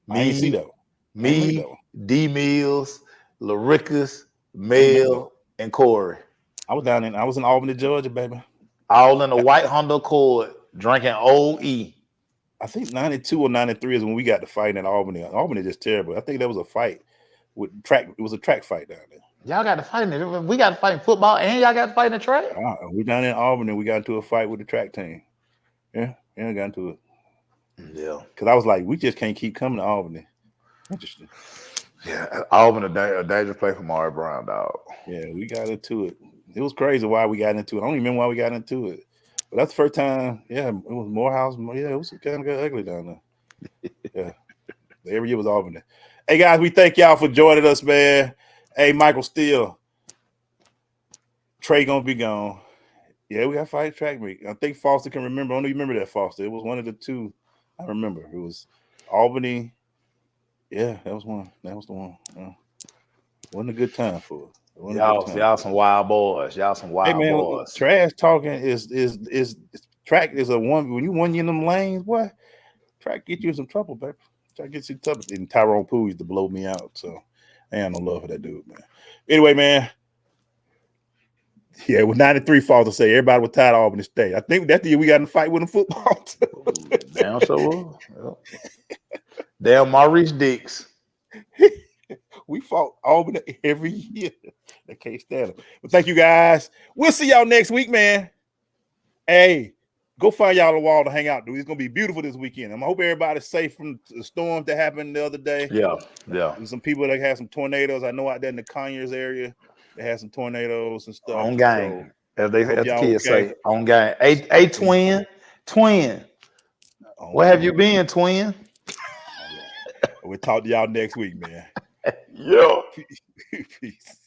Me, D Mills, Laricus, Mel, and Corey. I was in Albany, Georgia, baby. All in a white Honda Accord, drinking Old E. I think 92 or 93 is when we got the fight in Albany. Albany is just terrible. I think that was a fight with track. It was a track fight down there. Y'all got to fight in it. We got to fight in football, and y'all got to fight in the track. We down in Albany. We got into a fight with the track team. Yeah, got into it. Yeah, because I was like, we just can't keep coming to Albany. Interesting. Yeah, Albany a dangerous place for Mario Brown, dog. Yeah, we got into it. It was crazy why we got into it. I don't even remember why we got into it. But that's the first time. Yeah, it was Morehouse. Yeah, it was kind of ugly down there. Yeah, every year was Albany. Hey guys, we thank y'all for joining us, man. Hey, Michael Steele. Trey gonna be gone. Yeah, we got fight track meet. I think Foster can remember. I don't even remember that, Foster. It was one of the two. I remember. It was Albany. Yeah, that was one. That was the one. Wasn't a good time for us. Y'all some wild boys. Y'all some wild boys. Trash talking is track is a one. When you won in them lanes, boy, track get you in some trouble, baby. Track gets you in trouble. And Tyrone Poole used to blow me out. So I ain't no love for that dude, man. Anyway, man. Yeah, with 93 falls to say everybody was tired of Albany State. I think that's the year we got in a fight with them football. Damn, so damn, Maurice Dix. We fought Albany every year. They can't stand them. But thank you guys. We'll see y'all next week, man. Hey, go find y'all a wall to hang out, dude. It's gonna be beautiful this weekend. I hope everybody's safe from the storm that happened the other day. Yeah. There's some people that had some tornadoes. I know out there in the Conyers area. They had some tornadoes and stuff. On game, so, as the kids say, on game. Hey, twin. Where have you been, twin? We'll talk to y'all next week, man. Yeah. Peace.